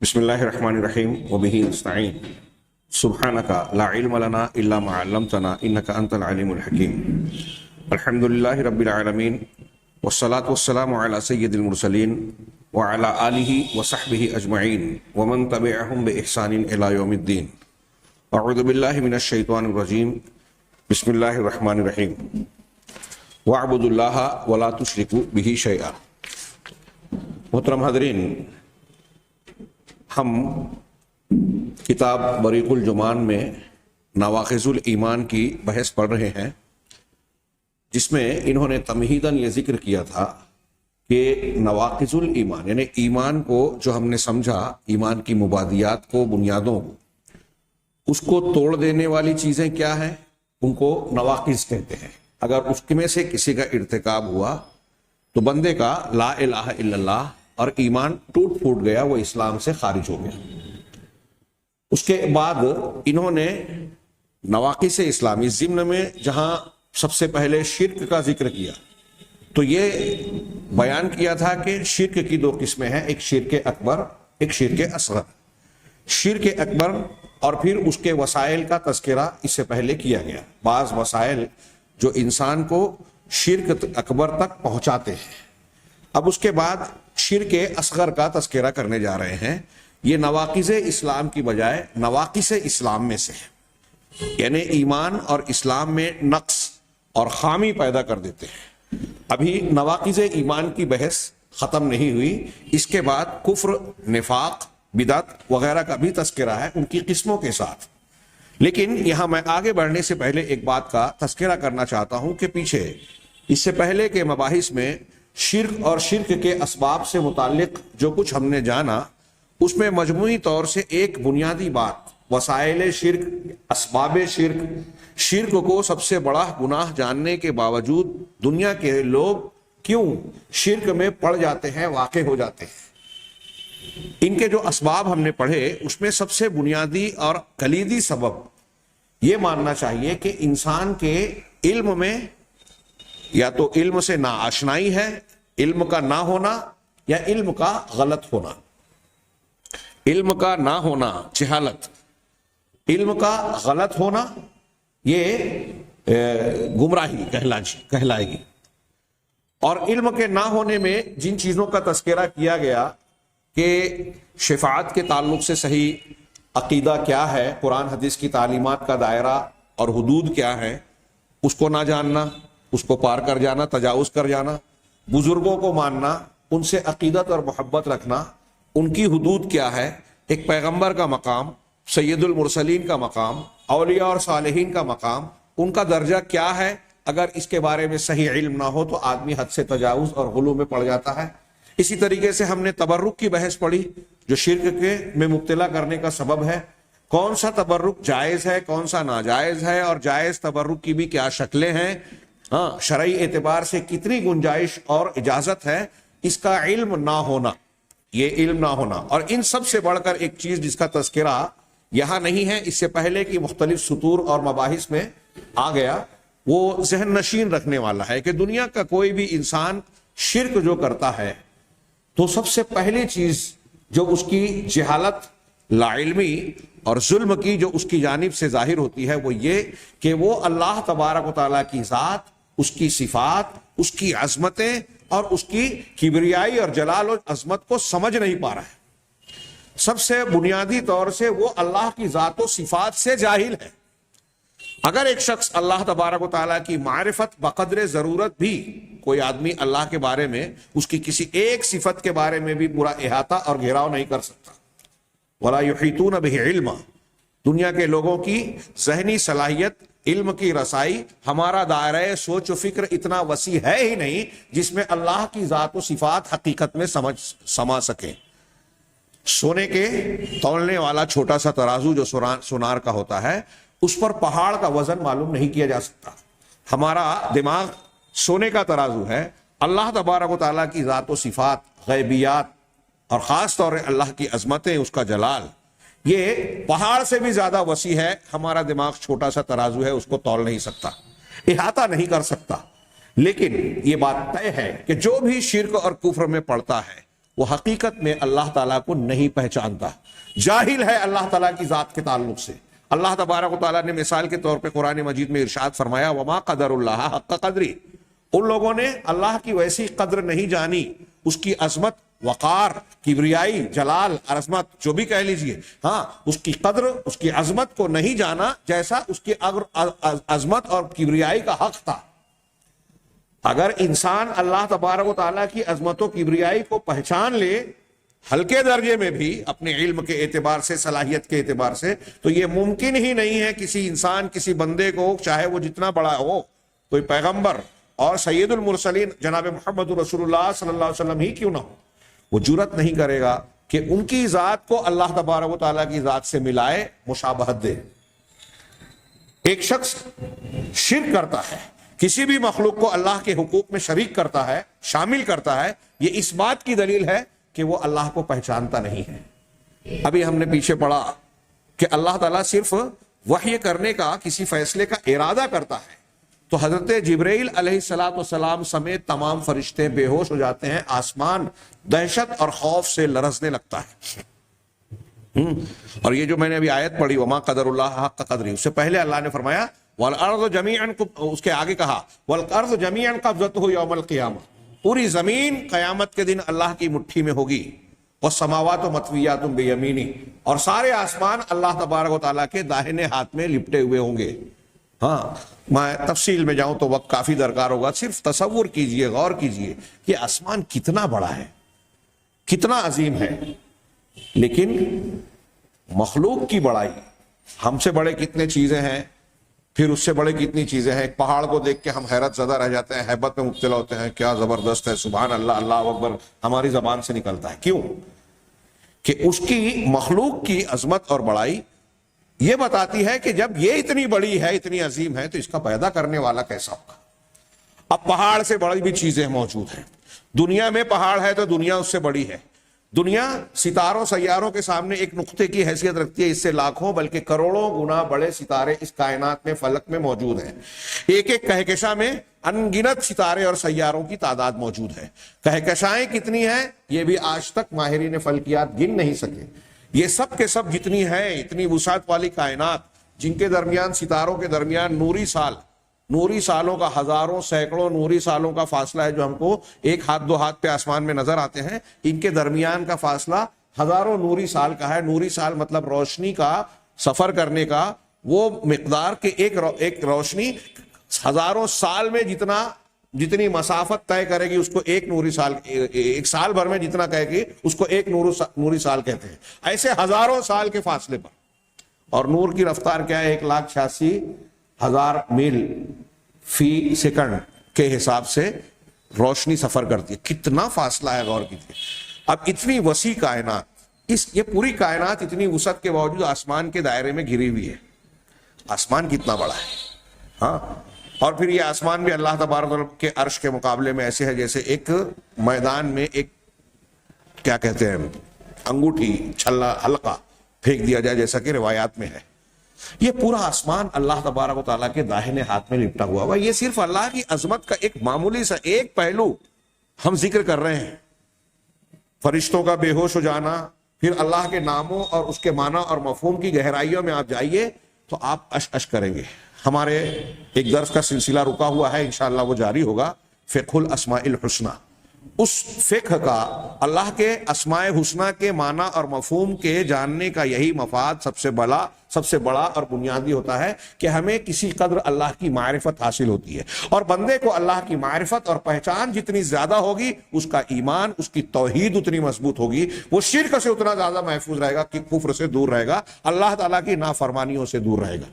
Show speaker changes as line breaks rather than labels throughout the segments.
بسم اللہ الرحمن الرحیم وبہ نستعین سبحانک لا علم لنا الا ما علمتنا انک انت العلیم الحکیم الحمد للہ رب العالمین والصلاة والسلام علی سید المرسلین وعلی آلہ وصحبہ اجمعین ومن تبعہم بإحسان الی یوم الدین اعوذ باللہ من الشیطان الرجیم بسم اللہ الرحمن الرحیم وَاعْبُدُوا اللَّهَ وَلَا تُشْرِكُوا بِهِ شَيْئًا۔ محترم حاضرین، ہم کتاب بریق الجمان میں نواقض الایمان کی بحث پڑھ رہے ہیں، جس میں انہوں نے تمہیداً یہ ذکر کیا تھا کہ نواقض الایمان یعنی ایمان کو جو ہم نے سمجھا، ایمان کی مبادیات کو، بنیادوں کو، اس کو توڑ دینے والی چیزیں کیا ہیں، ان کو نواقض کہتے ہیں۔ اگر اس میں سے کسی کا ارتکاب ہوا تو بندے کا لا الہ الا اللہ اور ایمان ٹوٹ پھوٹ گیا، وہ اسلام سے خارج ہو گیا۔ اس کے بعد انہوں نے نواقض اسلامی ضمن میں جہاں سب سے پہلے شرک کا ذکر کیا تو یہ بیان کیا تھا کہ شرک کی دو قسمیں ہیں، ایک شرک اکبر، ایک شرک اصغر۔ شرک اکبر اور پھر اس کے وسائل کا تذکرہ اس سے پہلے کیا گیا، بعض وسائل جو انسان کو شرک اکبر تک پہنچاتے ہیں۔ اب اس کے بعد شرک اصغر کا تذکرہ کرنے جا رہے ہیں۔ یہ نواقض اسلام کی بجائے نواقص اسلام میں سے ہے، یعنی ایمان اور اسلام میں نقص اور خامی پیدا کر دیتے ہیں۔ ابھی نواقض ایمان کی بحث ختم نہیں ہوئی، اس کے بعد کفر، نفاق، بدعت وغیرہ کا بھی تذکرہ ہے ان کی قسموں کے ساتھ۔ لیکن یہاں میں آگے بڑھنے سے پہلے ایک بات کا تذکرہ کرنا چاہتا ہوں کہ پیچھے اس سے پہلے کے مباحث میں شرک اور شرک کے اسباب سے متعلق جو کچھ ہم نے جانا، اس میں مجموعی طور سے ایک بنیادی بات، وسائل شرک، اسباب شرک، شرک کو سب سے بڑا گناہ جاننے کے باوجود دنیا کے لوگ کیوں شرک میں پڑ جاتے ہیں، واقع ہو جاتے ہیں۔ ان کے جو اسباب ہم نے پڑھے، اس میں سب سے بنیادی اور کلیدی سبب یہ ماننا چاہیے کہ انسان کے علم میں یا تو علم سے ناآشنائی ہے، علم کا نہ ہونا، یا علم کا غلط ہونا۔ علم کا نہ ہونا جہالت، علم کا غلط ہونا یہ گمراہی کہلائے گی۔ اور علم کے نہ ہونے میں جن چیزوں کا تذکرہ کیا گیا کہ شفاعت کے تعلق سے صحیح عقیدہ کیا ہے، قرآن حدیث کی تعلیمات کا دائرہ اور حدود کیا ہے، اس کو نہ جاننا، اس کو پار کر جانا، تجاوز کر جانا، بزرگوں کو ماننا، ان سے عقیدت اور محبت رکھنا، ان کی حدود کیا ہے، ایک پیغمبر کا مقام، سید المرسلین کا مقام، اولیاء اور صالحین کا مقام، ان کا درجہ کیا ہے، اگر اس کے بارے میں صحیح علم نہ ہو تو آدمی حد سے تجاوز اور غلو میں پڑ جاتا ہے۔ اسی طریقے سے ہم نے تبرک کی بحث پڑھی جو شرک کے میں مبتلا کرنے کا سبب ہے۔ کون سا تبرک جائز ہے، کون سا ناجائز ہے، اور جائز تبرک کی بھی کیا شکلیں ہیں، شرعی اعتبار سے کتنی گنجائش اور اجازت ہے، اس کا علم نہ ہونا، یہ علم نہ ہونا۔ اور ان سب سے بڑھ کر ایک چیز جس کا تذکرہ یہاں نہیں ہے، اس سے پہلے کی مختلف سطور اور مباحث میں آ گیا، وہ ذہن نشین رکھنے والا ہے کہ دنیا کا کوئی بھی انسان شرک جو کرتا ہے تو سب سے پہلی چیز جو اس کی جہالت، لا علمی اور ظلم کی جو اس کی جانب سے ظاہر ہوتی ہے، وہ یہ کہ وہ اللہ تبارک و تعالیٰ کی ذات، اس کی صفات، اس کی عظمتیں اور اس کی کبریائی اور جلال و عظمت کو سمجھ نہیں پا رہا ہے۔ سب سے بنیادی طور سے وہ اللہ کی ذات و صفات سے جاہل ہے۔ اگر ایک شخص اللہ تبارک و تعالیٰ کی معرفت بقدر ضرورت بھی، کوئی آدمی اللہ کے بارے میں اس کی کسی ایک صفت کے بارے میں بھی پورا احاطہ اور گھیراؤ نہیں کر سکتا، وَلَا يُحِيطُونَ بِهِ عِلْمًا، دنیا کے لوگوں کی ذہنی صلاحیت، علم کی رسائی، ہمارا دائرہ سوچ و فکر اتنا وسیع ہے ہی نہیں جس میں اللہ کی ذات و صفات حقیقت میں سما سکیں۔ سونے کے تولنے والا چھوٹا سا ترازو جو سونار کا ہوتا ہے، اس پر پہاڑ کا وزن معلوم نہیں کیا جا سکتا۔ ہمارا دماغ سونے کا ترازو ہے، اللہ تبارک و تعالیٰ کی ذات و صفات، غیبیات اور خاص طور پر اللہ کی عظمتیں، اس کا جلال، یہ پہاڑ سے بھی زیادہ وسیع ہے۔ ہمارا دماغ چھوٹا سا ترازو ہے، اس کو تول نہیں سکتا، احاطہ نہیں کر سکتا۔ لیکن یہ بات طے ہے کہ جو بھی شرک اور کفر میں پڑتا ہے وہ حقیقت میں اللہ تعالیٰ کو نہیں پہچانتا، جاہل ہے اللہ تعالیٰ کی ذات کے تعلق سے۔ اللہ تبارک و تعالیٰ نے مثال کے طور پہ قرآن مجید میں ارشاد فرمایا وما قدر اللہ حق قدری، ان لوگوں نے اللہ کی ویسی قدر نہیں جانی، اس کی عظمت، وقار، کبریائی، جلال، عظمت جو بھی کہہ لیجئے، ہاں اس کی قدر، اس کی عظمت کو نہیں جانا جیسا اس کی عظمت اور کبریائی کا حق تھا۔ اگر انسان اللہ تبارک و تعالیٰ کی عظمت و کبریائی کو پہچان لے ہلکے درجے میں بھی اپنے علم کے اعتبار سے، صلاحیت کے اعتبار سے، تو یہ ممکن ہی نہیں ہے کسی انسان، کسی بندے کو، چاہے وہ جتنا بڑا ہو، کوئی پیغمبر اور سید المرسلین جناب محمد رسول اللہ صلی اللہ علیہ وسلم ہی کیوں نہ ہو، وہ جرات نہیں کرے گا کہ ان کی ذات کو اللہ تبارک و تعالیٰ کی ذات سے ملائے، مشابہت دے۔ ایک شخص شرک کرتا ہے، کسی بھی مخلوق کو اللہ کے حقوق میں شریک کرتا ہے، شامل کرتا ہے، یہ اس بات کی دلیل ہے کہ وہ اللہ کو پہچانتا نہیں ہے۔ ابھی ہم نے پیچھے پڑھا کہ اللہ تعالیٰ صرف وحی کرنے کا، کسی فیصلے کا ارادہ کرتا ہے تو حضرت جبرائیل علیہ السلام سمیت تمام فرشتے بے ہوش ہو جاتے ہیں، آسمان دہشت اور خوف سے لرزنے لگتا ہے۔ اور یہ جو میں نے ابھی آیت پڑھی وما قدر اللہ حق قدری، اس سے پہلے اللہ نے فرمایا والارض جمیعا، اس کے آگے کہا والارض جمیعا قبضتہ یوم القیامہ، پوری زمین قیامت کے دن اللہ کی مٹھی میں ہوگی، والسماوات مطویات بیمینہ، اور سارے آسمان اللہ تبارک و تعالیٰ کے داہنے ہاتھ میں لپٹے ہوئے ہوں گے۔ ہاں میں تفصیل میں جاؤں تو وقت کافی درکار ہوگا، صرف تصور کیجئے، غور کیجئے کہ آسمان کتنا بڑا ہے، کتنا عظیم ہے، لیکن مخلوق کی بڑائی، ہم سے بڑے کتنے چیزیں ہیں، پھر اس سے بڑے کتنی چیزیں ہیں۔ ایک پہاڑ کو دیکھ کے ہم حیرت زدہ رہ جاتے ہیں، ہیبت میں مبتلا ہوتے ہیں، کیا زبردست ہے، سبحان اللہ، اللہ اکبر ہماری زبان سے نکلتا ہے۔ کیوں؟ کہ اس کی مخلوق کی عظمت اور بڑائی یہ بتاتی ہے کہ جب یہ اتنی بڑی ہے، اتنی عظیم ہے، تو اس کا پیدا کرنے والا کیسا ہوگا۔ اب پہاڑ سے بڑی بھی چیزیں موجود ہیں، دنیا میں پہاڑ ہے تو دنیا اس سے بڑی ہے۔ دنیا ستاروں سیاروں کے سامنے ایک نقطے کی حیثیت رکھتی ہے، اس سے لاکھوں بلکہ کروڑوں گنا بڑے ستارے اس کائنات میں، فلک میں موجود ہیں۔ ایک ایک کہکشاں میں انگنت ستارے اور سیاروں کی تعداد موجود ہے۔ کہکشائیں کتنی ہیں یہ بھی آج تک ماہرین فلکیات گن نہیں سکے۔ یہ سب کے سب جتنی ہے، اتنی وسعت والی کائنات، جن کے درمیان، ستاروں کے درمیان نوری سالوں کا، ہزاروں سینکڑوں نوری سالوں کا فاصلہ ہے، جو ہم کو ایک ہاتھ دو ہاتھ پہ آسمان میں نظر آتے ہیں، ان کے درمیان کا فاصلہ ہزاروں نوری سال کا ہے۔ نوری سال مطلب روشنی کا سفر کرنے کا وہ مقدار کہ ایک روشنی ہزاروں سال میں جتنی مسافت طے کرے گی اس کو ایک سال بھر میں جتنا کہے گی اس کو ایک نوری سال کہتے ہیں۔ ایسے ہزاروں سال کے فاصلے پر، اور نور کی رفتار کیا ہے؟ 1,86,000 میل فی سیکنڈ کے حساب سے روشنی سفر کرتی ہے۔ کتنا فاصلہ ہے، غور کیجیے۔ اب اتنی وسیع کائنات، یہ پوری کائنات اتنی وسعت کے باوجود آسمان کے دائرے میں گھری ہوئی ہے۔ آسمان کتنا بڑا ہے، ہاں۔ اور پھر یہ آسمان بھی اللہ تبارک کے عرش کے مقابلے میں ایسے ہے جیسے ایک میدان میں ایک کیا کہتے ہیں انگوٹھی، چھلا، حلقہ پھینک دیا جائے، جیسا کہ روایات میں ہے۔ یہ پورا آسمان اللہ تبارک و تعالیٰ کے داہنے ہاتھ میں لپٹا ہوا ہوا۔ یہ صرف اللہ کی عظمت کا ایک معمولی سا ایک پہلو ہم ذکر کر رہے ہیں۔ فرشتوں کا بے ہوش ہو جانا، پھر اللہ کے ناموں اور اس کے معنی اور مفہوم کی گہرائیوں میں آپ جائیے تو آپ اش کریں گے۔ ہمارے ایک درس کا سلسلہ رکا ہوا ہے، انشاءاللہ وہ جاری ہوگا، فقہ الاسماء الحسنی۔ اس فقہ کا، اللہ کے اسماء حسنہ کے معنی اور مفہوم کے جاننے کا یہی مفاد سب سے بڑا اور بنیادی ہوتا ہے کہ ہمیں کسی قدر اللہ کی معرفت حاصل ہوتی ہے، اور بندے کو اللہ کی معرفت اور پہچان جتنی زیادہ ہوگی، اس کا ایمان، اس کی توحید اتنی مضبوط ہوگی، وہ شرک سے اتنا زیادہ محفوظ رہے گا، کہ کفر سے دور رہے گا، اللہ تعالیٰ کی نافرمانیوں سے دور رہے گا۔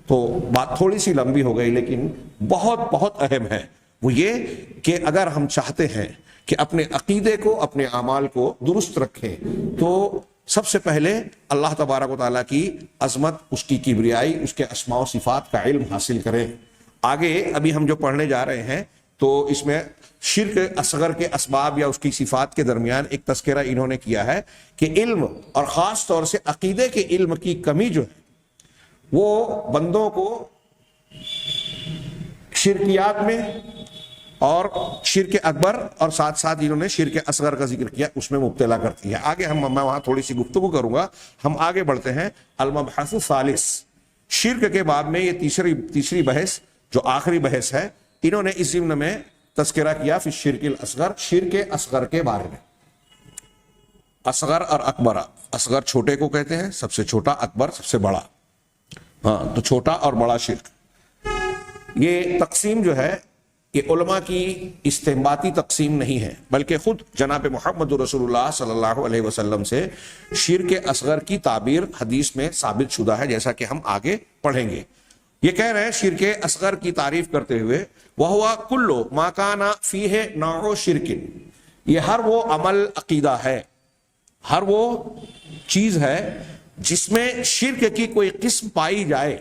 تو بات تھوڑی سی لمبی ہو گئی، لیکن بہت بہت اہم ہے، وہ یہ کہ اگر ہم چاہتے ہیں کہ اپنے عقیدے کو، اپنے اعمال کو درست رکھیں، تو سب سے پہلے اللہ تبارک و تعالیٰ کی عظمت، اس کی کبریائی، اس کے اسماء و صفات کا علم حاصل کریں۔ آگے ابھی ہم جو پڑھنے جا رہے ہیں تو اس میں شرک اصغر کے اسباب یا اس کی صفات کے درمیان ایک تذکرہ انہوں نے کیا ہے کہ علم، اور خاص طور سے عقیدے کے علم کی کمی جو ہے، وہ بندوں کو شرکیات میں، اور شرک اکبر اور ساتھ ساتھ انہوں نے شرک اصغر کا ذکر کیا، اس میں مبتلا کرتی ہے. آگے میں وہاں تھوڑی سی گفتگو کروں گا. ہم آگے بڑھتے ہیں. المبحث الثالث، شرک کے باب میں یہ تیسری بحث جو آخری بحث ہے، انہوں نے اس ضمن میں تذکرہ کیا فی الشرک الاصغر، شرک اصغر کے بارے میں. اصغر اور اکبر، اصغر چھوٹے کو کہتے ہیں، سب سے چھوٹا، اکبر سب سے بڑا. ہاں، تو چھوٹا اور بڑا شرک، یہ تقسیم جو ہے یہ علماء کی استنباطی تقسیم نہیں ہے، بلکہ خود جناب محمد رسول اللہ صلی اللہ علیہ وسلم سے شرک اصغر کی تعبیر حدیث میں ثابت شدہ ہے، جیسا کہ ہم آگے پڑھیں گے. یہ کہہ رہے ہیں شرک اصغر کی تعریف کرتے ہوئے، وَهُوَ كُلُّ مَا كَانَ فِيهِ نَوْعُ شِرْكٍ، یہ ہر وہ عمل عقیدہ ہے، ہر وہ چیز ہے جس میں شرک کی کوئی قسم پائی جائے،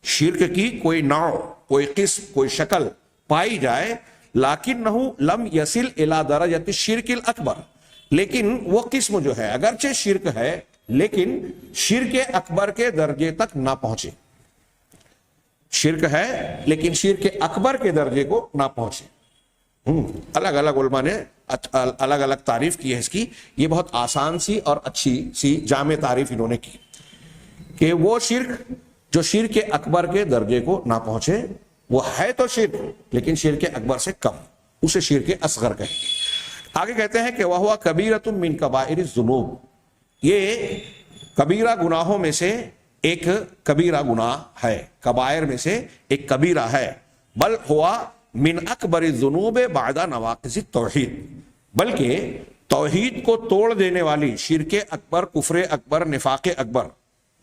شرک کی کوئی نوع، کوئی قسم، کوئی شکل پائی جائے، لیکنہ لم یصل الی درجۃ الشرک الاکبر، لیکن وہ قسم جو ہے اگرچہ شرک ہے لیکن شرک اکبر کے درجے تک نہ پہنچے. شرک ہے لیکن شرک اکبر کے درجے کو نہ پہنچے. الگ الگ علماء نے الگ الگ تعریف کی ہے اس کی. یہ بہت آسان سی اور اچھی سی جامع تعریف انہوں نے کی کہ وہ شرک جو شرک اکبر کے درجے کو نہ پہنچے، وہ ہے تو شرک لیکن شرک اکبر سے کم، اسے شرک اصغر کہیں گے. آگے کہتے ہیں کہ وَهُوَ كَبِيرَةٌ مِّن كَبَائِرِ الذُّنُوب، یہ کبیرہ گناہوں میں سے ایک کبیرہ گناہ ہے، کبائر میں سے ایک کبیرہ ہے. بل ہوا من اکبر الذنوب بعد نواقض التوحید، بلکہ توحید کو توڑ دینے والی شرک اکبر، کفر اکبر، نفاق اکبر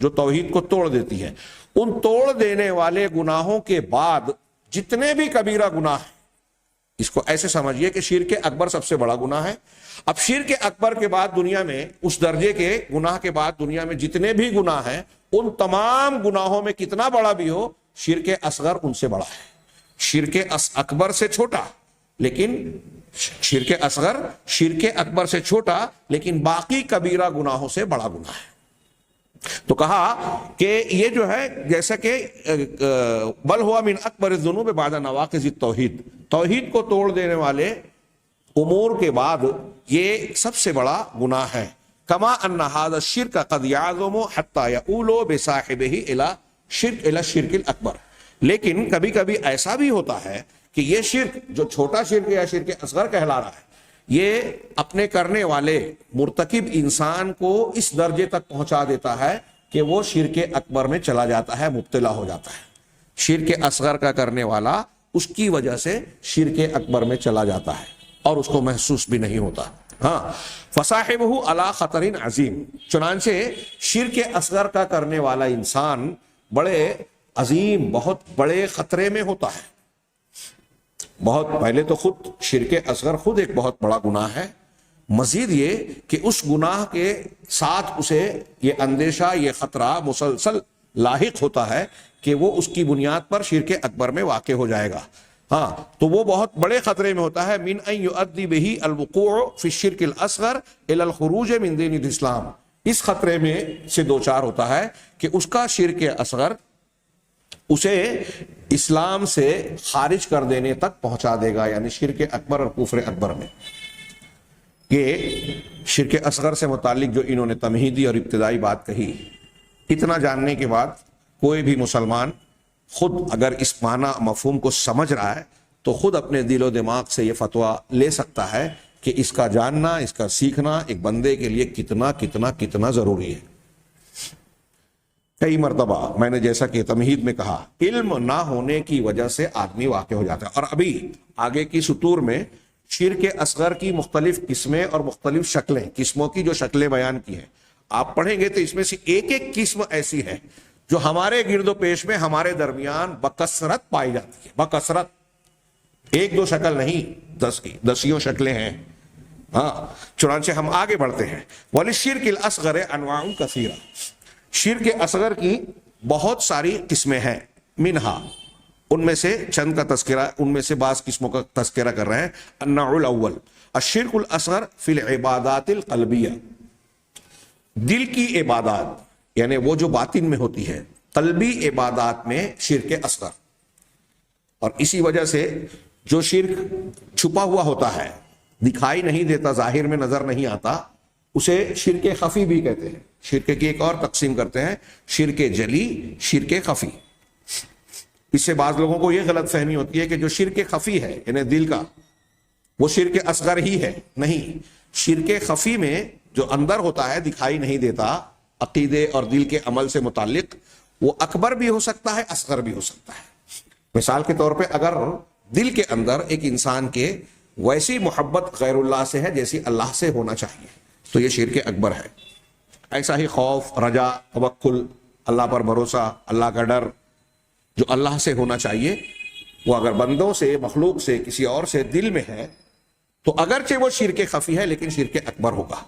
جو توحید کو توڑ دیتی ہے، ان توڑ دینے والے گناہوں کے بعد جتنے بھی کبیرہ گناہ ہیں، اس کو ایسے سمجھیے کہ شرک اکبر سب سے بڑا گناہ ہے. اب شرک اکبر کے بعد دنیا میں، اس درجے کے گناہ کے بعد دنیا میں جتنے بھی گناہ ہیں، ان تمام گناہوں میں کتنا بڑا بھی ہو، شرک اصغر ان سے بڑا ہے. شرک اکبر سے چھوٹا لیکن شرک اصغر شرک اکبر سے چھوٹا لیکن باقی کبیرہ گناہوں سے بڑا گناہ ہے. تو کہا کہ یہ جو ہے جیسا کہ بل ہوا من اکبر الذنوب بعد نواقض التوحید، توحید کو توڑ دینے والے امور کے بعد یہ سب سے بڑا گناہ ہے. کما ان ھذا الشرک قد یعظم حتی یؤول بصاحبہ الی الشرک الاکبر، لیکن کبھی کبھی ایسا بھی ہوتا ہے کہ یہ شرک جو چھوٹا شرک یا شرک اصغر کہلا رہا ہے، یہ اپنے کرنے والے مرتکب انسان کو اس درجے تک پہنچا دیتا ہے کہ وہ شرک اکبر میں چلا جاتا ہے، مبتلا ہو جاتا ہے. شرک اصغر کا کرنے والا اس کی وجہ سے شرک اکبر میں چلا جاتا ہے اور اس کو محسوس بھی نہیں ہوتا. ہاں، فصاحبہ علی خطر عظیم، چنانچہ شرک اصغر کا کرنے والا انسان بڑے عظیم، بہت بڑے خطرے میں ہوتا ہے. بہت پہلے تو خود شرک اصغر خود ایک بہت بڑا گناہ ہے، مزید یہ کہ اس گناہ کے ساتھ اسے یہ اندیشہ، یہ خطرہ مسلسل لاحق ہوتا ہے کہ وہ اس کی بنیاد پر شرک اکبر میں واقع ہو جائے گا. ہاں، تو وہ بہت بڑے خطرے میں ہوتا ہے. من ان یؤدی به الوقوع فی الشرک الاصغر الی الخروج من دین الاسلام، اس خطرے میں سے دوچار ہوتا ہے کہ اس کا شرک اصغر اسے اسلام سے خارج کر دینے تک پہنچا دے گا، یعنی شرک اکبر اور کفر اکبر میں. یہ شرک اصغر سے متعلق جو انہوں نے تمہیدی اور ابتدائی بات کہی، اتنا جاننے کے بعد کوئی بھی مسلمان خود اگر اس معنی مفہوم کو سمجھ رہا ہے تو خود اپنے دل و دماغ سے یہ فتویٰ لے سکتا ہے کہ اس کا جاننا، اس کا سیکھنا ایک بندے کے لیے کتنا کتنا کتنا ضروری ہے. کئی مرتبہ میں نے جیسا کہ تمہید میں کہا، علم نہ ہونے کی وجہ سے آدمی واقع ہو جاتا ہے. اور ابھی آگے کی سطور میں شرک اصغر کی مختلف قسمیں اور مختلف شکلیں، قسموں کی جو شکلیں بیان کی ہیں، آپ پڑھیں گے تو اس میں سے ایک ایک قسم ایسی ہے جو ہمارے گرد و پیش میں ہمارے درمیان بکثرت پائی جاتی ہے. بکثرت، ایک دو شکل نہیں، دسیوں شکلیں ہیں. ہاں، چنانچہ ہم آگے بڑھتے ہیں. وَلِلشِّرْكِ الْأَصْغَرِ أَنْوَاعٌ كَثِيرَةٌ، شرک اصغر کی بہت ساری قسمیں ہیں. منہا، ان میں سے چند کا تذکرہ، ان میں سے بعض قسموں کا تذکرہ کر رہے ہیں. النوع الاول الشرک الاصغر فی العبادات القلبیہ، دل کی عبادات، یعنی وہ جو باطن میں ہوتی ہے، قلبی عبادات میں شرک اصغر. اور اسی وجہ سے جو شرک چھپا ہوا ہوتا ہے، دکھائی نہیں دیتا، ظاہر میں نظر نہیں آتا، اسے شرک خفی بھی کہتے ہیں۔ شرک کی ایک اور تقسیم کرتے ہیں، شرک جلی، شرک خفی۔ اس سے بعض لوگوں کو یہ غلط فہمی ہوتی ہے کہ جو شرک خفی ہے یعنی دل کا، وہ شرک اصغر ہی ہے۔ نہیں، شرک خفی میں جو اندر ہوتا ہے، دکھائی نہیں دیتا، عقیدے اور دل کے عمل سے متعلق، وہ اکبر بھی ہو سکتا ہے، اصغر بھی ہو سکتا ہے۔ مثال کے طور پہ اگر دل کے اندر ایک انسان کے ویسی محبت غیر اللہ سے ہے جیسی اللہ سے ہونا چاہیے تو یہ شرک اکبر ہے۔ ایسا ہی خوف، رجا، توکل، اللہ پر بھروسہ، اللہ کا ڈر جو اللہ سے ہونا چاہیے، وہ اگر بندوں سے، مخلوق سے، کسی اور سے دل میں ہے تو اگرچہ وہ شرک خفی ہے لیکن شرک اکبر ہوگا۔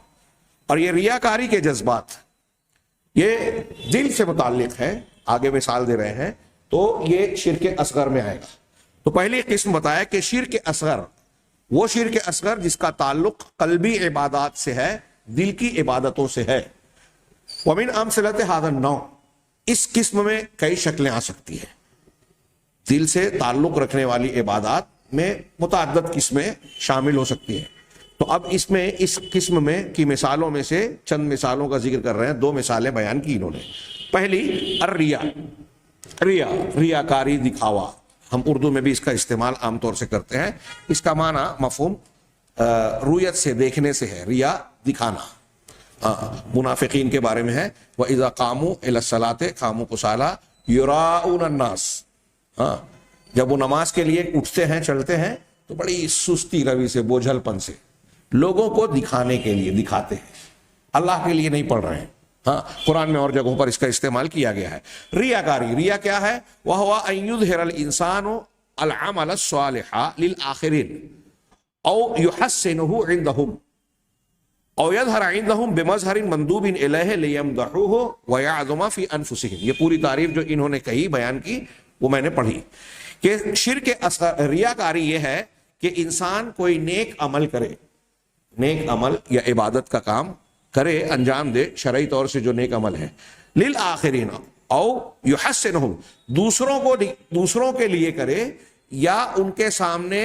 اور یہ ریاکاری کے جذبات، یہ دل سے متعلق ہے، آگے مثال دے رہے ہیں، تو یہ شرک اصغر میں آئے گا۔ تو پہلی قسم بتایا کہ شرک اصغر، وہ شرک اصغر جس کا تعلق قلبی عبادات سے ہے، دل کی عبادتوں سے ہے۔ ومن امثلۃ ھذا النوع، اس قسم میں کئی شکلیں آ سکتی ہیں۔ دل سے تعلق رکھنے والی عبادات میں متعدد قسمیں شامل ہو سکتی ہیں۔ تو اب اس قسم میں کی مثالوں میں سے چند مثالوں کا ذکر کر رہے ہیں۔ 2 مثالیں بیان کی انہوں نے۔ پہلی ریاکاری، دکھاوا۔ ہم اردو میں بھی اس کا استعمال عام طور سے کرتے ہیں۔ اس کا معنی مفہوم رویت سے، دیکھنے سے ہے، ریا دکھانا۔ منافقین کے بارے میں ہے، وَإِذَا قَامُوا إِلَى الصَّلَاةِ قَامُوا كُسَالَىٰ يُرَاءُونَ النَّاسَ۔ جب وہ نماز کے لیے اٹھتے ہیں، چلتے ہیں تو بڑی سستی روی سے، بوجھل پن سے، لوگوں کو دکھانے کے لیے دکھاتے ہیں، اللہ کے لیے نہیں پڑھ رہے ہیں۔ قرآن میں اور جگہوں پر اس کا استعمال کیا گیا ہے۔ ریاکاری، ریا کیا ہے؟ وَهُوَ أَن يُظْهِرَ الْإِنسَانُ الْعَمَلَ الصَّالِحَ لِلْآخِرِينَ أَوْ يُحَسِّنُهُ عِنْدَهُمْ أَوْ يَظْهَرَ عِنْدَهُمْ بِمَظْهَرٍ مَنْدُوبٍ إِلَيْهِ لِيَمْدَحُوهُ وَيَعْظُمَ فِي أَنفُسِهِمْ۔ یہ پوری تعریف جو انہوں نے کہی، بیان کی، وہ میں نے پڑھی کہ شرک اصغر، ریاکاری یہ ہے کہ انسان کوئی نیک عمل کرے، نیک عمل یا عبادت کا کام کرے، انجام دے، شرعی طور سے جو نیک عمل ہے، للآخرین او یحسنہم، دوسروں کے لیے کرے، یا ان کے سامنے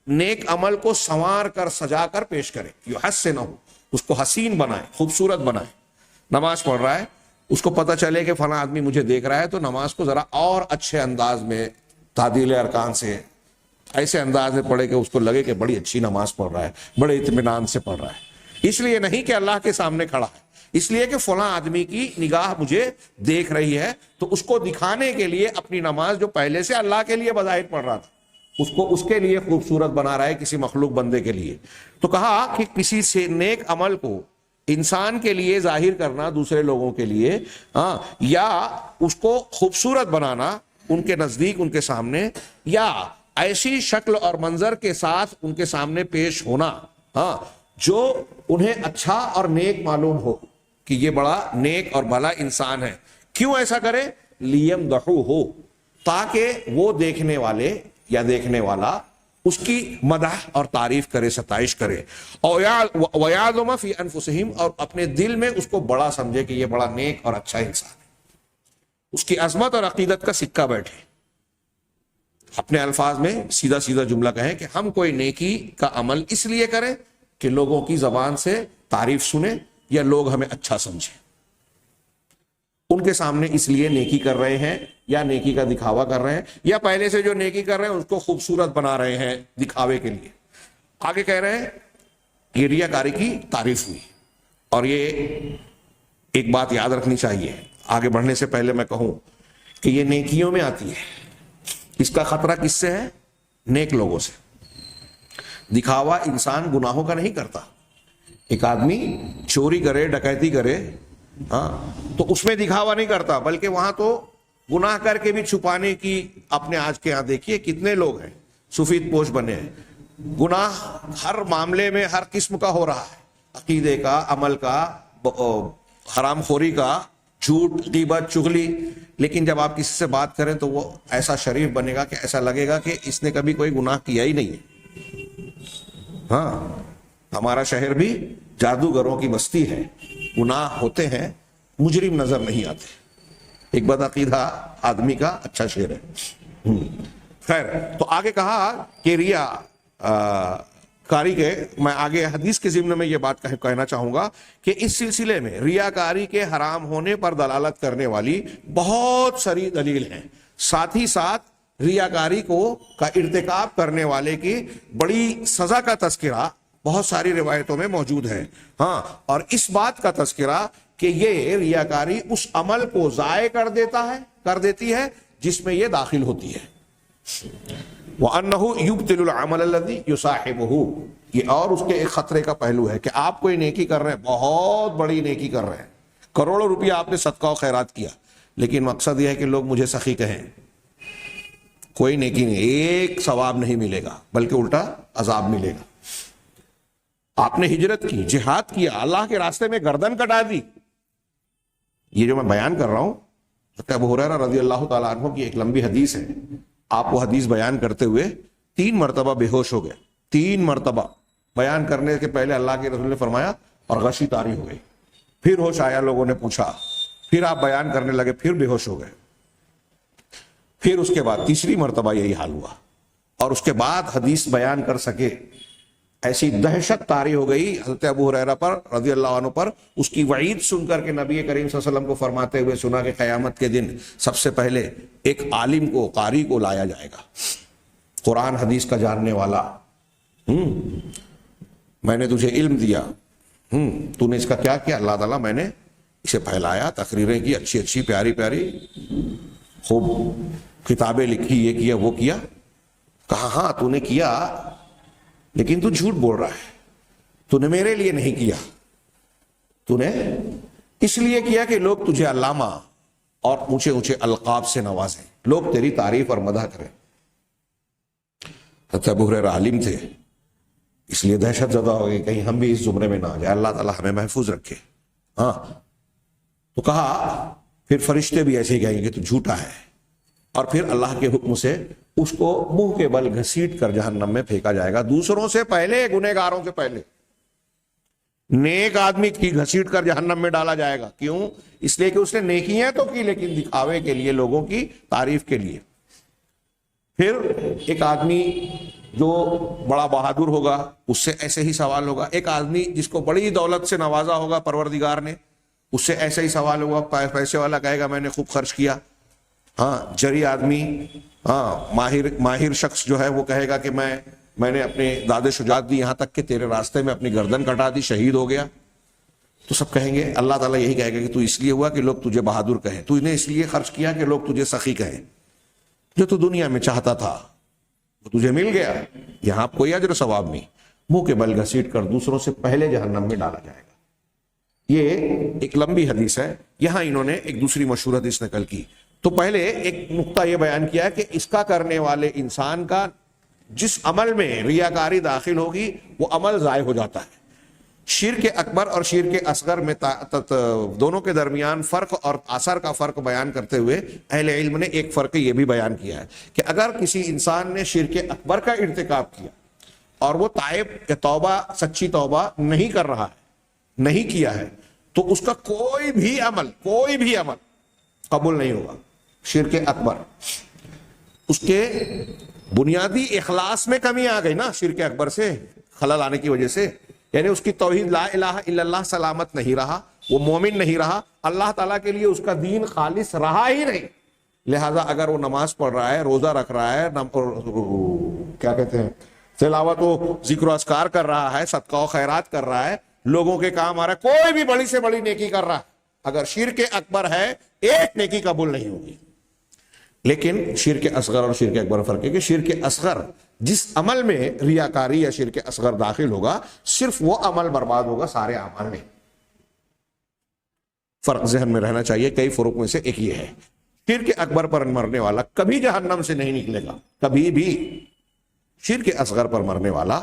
نیک عمل کو سنوار کر، سجا کر پیش کرے۔ یحسنہم، اس کو حسین بنائے، خوبصورت بنائے۔ نماز پڑھ رہا ہے، اس کو پتہ چلے کہ فلاں آدمی مجھے دیکھ رہا ہے، تو نماز کو ذرا اور اچھے انداز میں، تعدیل ارکان سے، ایسے انداز میں پڑھے کہ اس کو لگے کہ بڑی اچھی نماز پڑھ رہا ہے، بڑے اطمینان سے پڑھ رہا ہے۔ اس لیے نہیں کہ اللہ کے سامنے کھڑا ہے، اس لیے کہ فلاں آدمی کی نگاہ مجھے دیکھ رہی ہے، تو اس کو دکھانے کے لیے اپنی نماز جو پہلے سے اللہ کے لیے بظاہر پڑھ رہا تھا، اس کے لیے خوبصورت بنا رہا ہے، کسی مخلوق بندے کے لیے۔ تو کہا کہ کسی سے نیک عمل کو انسان کے لیے ظاہر کرنا، دوسرے لوگوں کے لیے، یا اس کو خوبصورت بنانا ان کے نزدیک، ان کے سامنے، یا ایسی شکل اور منظر کے ساتھ ان کے سامنے پیش ہونا جو انہیں اچھا اور نیک معلوم ہو کہ یہ بڑا نیک اور بھلا انسان ہے۔ کیوں ایسا کرے؟ لیمدحوہ، تاکہ وہ دیکھنے والے یا دیکھنے والا اس کی مدح اور تعریف کرے، ستائش کرے۔ وَيَعْظُمَ فِي أَنفُسِهِمْ، اور اپنے دل میں اس کو بڑا سمجھے کہ یہ بڑا نیک اور اچھا انسان ہے، اس کی عظمت اور عقیدت کا سکہ بیٹھے۔ اپنے الفاظ میں سیدھا سیدھا جملہ کہیں کہ ہم کوئی نیکی کا عمل اس لیے کریں کہ لوگوں کی زبان سے تعریف سنیں یا لوگ ہمیں اچھا سمجھیں، ان کے سامنے اس لیے نیکی کر رہے ہیں، یا نیکی کا دکھاوا کر رہے ہیں، یا پہلے سے جو نیکی کر رہے ہیں اس کو خوبصورت بنا رہے ہیں دکھاوے کے لیے۔ آگے کہہ رہے ہیں یہ ریاکاری کی تعریف ہوئی۔ اور یہ ایک بات یاد رکھنی چاہیے، آگے بڑھنے سے پہلے میں کہوں کہ یہ نیکیوں میں آتی ہے۔ اس کا خطرہ کس سے ہے؟ نیک لوگوں سے۔ دکھاوا انسان گناہوں کا نہیں کرتا۔ ایک آدمی چوری کرے، ڈکیتی کرے، تو اس میں دکھاوا نہیں کرتا، بلکہ وہاں تو گناہ کر کے بھی چھپانے کی، اپنے آج کے یہاں دیکھیے کتنے لوگ ہیں سفید پوش بنے ہیں، گناہ ہر معاملے میں ہر قسم کا ہو رہا ہے، عقیدے کا، عمل کا، حرام خوری کا، جھوٹ، غیبت، چغلی، لیکن جب آپ کسی سے بات کریں تو وہ ایسا شریف بنے گا کہ ایسا لگے گا کہ اس نے کبھی کوئی گناہ کیا ہی نہیں ہے۔ ہمارا شہر بھی جادوگروں کی بستی ہے، گناہ ہوتے ہیں، مجرم نظر نہیں آتے۔ ایک بدعقیدہ آدمی کا اچھا شعر ہے، خیر، تو آگے کہا کہ ریا کاری کے، میں آگے حدیث کے ضمن میں یہ بات کہنا چاہوں گا کہ اس سلسلے میں ریاکاری کے حرام ہونے پر دلالت کرنے والی بہت ساری دلیل ہیں، ساتھ ہی ساتھ ریاکاری کا ارتکاب کرنے والے کی بڑی سزا کا تذکرہ بہت ساری روایتوں میں موجود ہے۔ ہاں، اور اس بات کا تذکرہ کہ یہ ریاکاری اس عمل کو ضائع کر دیتی ہے جس میں یہ داخل ہوتی ہے۔ وَأَنَّهُ يُبْطِلُ الْعَمَلَ الَّذِي يُصَاحِبُهُ، یہ اور اس کے ایک خطرے کا پہلو ہے کہ آپ کوئی نیکی کر رہے ہیں، بہت بڑی نیکی کر رہے ہیں، کروڑوں روپیہ آپ نے صدقہ و خیرات کیا، لیکن مقصد یہ ہے کہ لوگ مجھے سخی کہیں، کوئی نیکی نہیں، ایک ثواب نہیں ملے گا بلکہ الٹا عذاب ملے گا۔ آپ نے ہجرت کی، جہاد کیا، اللہ کے راستے میں گردن کٹا دی، یہ جو میں بیان کر رہا ہوں ابو ہریرہ رضی اللہ تعالیٰ عنہ کی ایک لمبی حدیث ہے، آپ وہ حدیث بیان کرتے ہوئے 3 مرتبہ بے ہوش ہو گئے، 3 مرتبہ بیان کرنے کے پہلے اللہ کے رسول نے فرمایا اور غشی طاری ہو گئی، پھر ہوش آیا، لوگوں نے پوچھا، پھر آپ بیان کرنے لگے، پھر بے ہوش ہو گئے، پھر اس کے بعد تیسری مرتبہ یہی حال ہوا، اور اس کے بعد حدیث بیان کر سکے، ایسی دہشت طاری ہو گئی حضرت ابو ہریرہ پر رضی اللہ عنہ پر، اس کی وعید سن کر کے نبی کریم صلی اللہ علیہ وسلم کو فرماتے ہوئے سنا کہ قیامت کے دن سب سے پہلے ایک عالم کو، قاری کو لایا جائے گا، قرآن حدیث کا جاننے والا، میں نے تجھے علم دیا، تو نے اس کا کیا کیا؟ اللہ تعالیٰ میں نے اسے پھیلایا، تقریریں کی اچھی اچھی پیاری پیاری، خوب کتابیں لکھی، یہ کیا وہ کیا، کہا ہاں تو نے کیا لیکن تو جھوٹ بول رہا ہے، تو نے میرے لیے نہیں کیا، تو نے اس لیے کیا کہ لوگ تجھے علامہ اور اونچے اونچے القاب سے نوازیں، لوگ تیری تعریف اور مدح کریں۔ حضرت ابو ہریرہ عالم تھے، اس لیے دہشت زدہ ہو گئی کہیں ہم بھی اس زمرے میں نہ آ جائے، اللہ تعالیٰ ہمیں محفوظ رکھے۔ ہاں، تو کہا پھر فرشتے بھی ایسے ہی کہیں گے تو جھوٹا ہے، اور پھر اللہ کے حکم سے اس کو منہ کے بل گھسیٹ کر جہنم میں پھینکا جائے گا، دوسروں سے پہلے، گنہگاروں سے پہلے، نیک آدمی کی گھسیٹ کر جہنم میں ڈالا جائے گا۔ کیوں؟ اس لیے کہ اس نے نیکیاں تو کی لیکن دکھاوے کے لیے، لوگوں کی تعریف کے لیے۔ پھر ایک آدمی جو بڑا بہادر ہوگا اس سے ایسے ہی سوال ہوگا، ایک آدمی جس کو بڑی دولت سے نوازا ہوگا پروردگار نے، اس سے ایسے ہی سوال ہوگا، پیسے والا کہے گا میں نے خوب خرچ کیا، ہاں، جری آدمی، ہاں، ماہر شخص جو ہے وہ کہے گا کہ میں نے اپنے داد شجاعت دی، یہاں تک کہ تیرے راستے میں اپنی گردن کٹا دی، شہید ہو گیا، تو سب کہیں گے، اللہ تعالیٰ یہی کہے گا کہ تو اس لیے ہوا کہ لوگ تجھے بہادر کہیں، تو نے اس لیے خرچ کیا کہ لوگ تجھے سخی کہیں، جو تو دنیا میں چاہتا تھا وہ تجھے مل گیا، یہاں کوئی اجر ثواب نہیں، منہ کے بل گھسیٹ کر دوسروں سے پہلے جہنم میں ڈالا جائے گا۔ یہ ایک لمبی حدیث ہے، یہاں انہوں نے ایک دوسری مشہور حدیث نقل کی۔ تو پہلے ایک نقطہ یہ بیان کیا کہ اس کا کرنے والے انسان کا جس عمل میں ریاکاری داخل ہوگی وہ عمل ضائع ہو جاتا ہے۔ شرک اکبر اور شرک اصغر میں دونوں کے درمیان فرق اور اثر کا فرق بیان کرتے ہوئے اہل علم نے ایک فرق یہ بھی بیان کیا ہے کہ اگر کسی انسان نے شرک اکبر کا ارتکاب کیا اور وہ تائب یا توبہ، سچی توبہ نہیں کر رہا ہے، نہیں کیا ہے، تو اس کا کوئی بھی عمل قبول نہیں ہوگا۔ شرک اکبر، اس کے بنیادی اخلاص میں کمی آ گئی نا، شرک اکبر سے خلل آنے کی وجہ سے، یعنی اس کی توحید لا الہ الا اللہ سلامت نہیں رہا، وہ مومن نہیں رہا، اللہ تعالیٰ کے لیے اس کا دین خالص رہا ہی نہیں۔ لہذا اگر وہ نماز پڑھ رہا ہے، روزہ رکھ رہا ہے، کیا کہتے ہیں، تلاوت و ذکر و اذکار کر رہا ہے، صدقہ و خیرات کر رہا ہے، لوگوں کے کام آ رہا ہے، کوئی بھی بڑی سے بڑی نیکی کر رہا ہے، اگر شرک اکبر ہے ایک نیکی قبول نہیں ہوگی۔ لیکن شرک اصغر اور شرک اکبر فرق ہے کہ شرک اصغر جس عمل میں ریاکاری یا شرک اصغر داخل ہوگا صرف وہ عمل برباد ہوگا، سارے اعمال نہیں۔ فرق ذہن میں رہنا چاہیے، کئی فروق میں سے ایک یہ ہے، شرک اکبر پر مرنے والا کبھی جہنم سے نہیں نکلے گا، کبھی بھی۔ شرک اصغر پر مرنے والا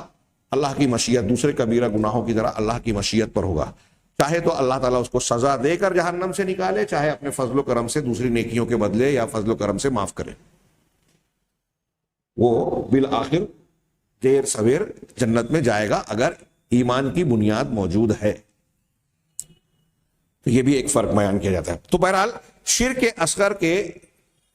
اللہ کی مشیت، دوسرے کبیرہ گناہوں کی طرح اللہ کی مشیت پر ہوگا، چاہے تو اللہ تعالیٰ اس کو سزا دے کر جہنم سے نکالے، چاہے اپنے فضل و کرم سے دوسری نیکیوں کے بدلے یا فضل و کرم سے معاف کرے، وہ بالآخر دیر سویر جنت میں جائے گا اگر ایمان کی بنیاد موجود ہے۔ تو یہ بھی ایک فرق بیان کیا جاتا ہے۔ تو بہرحال شرک اصغر کے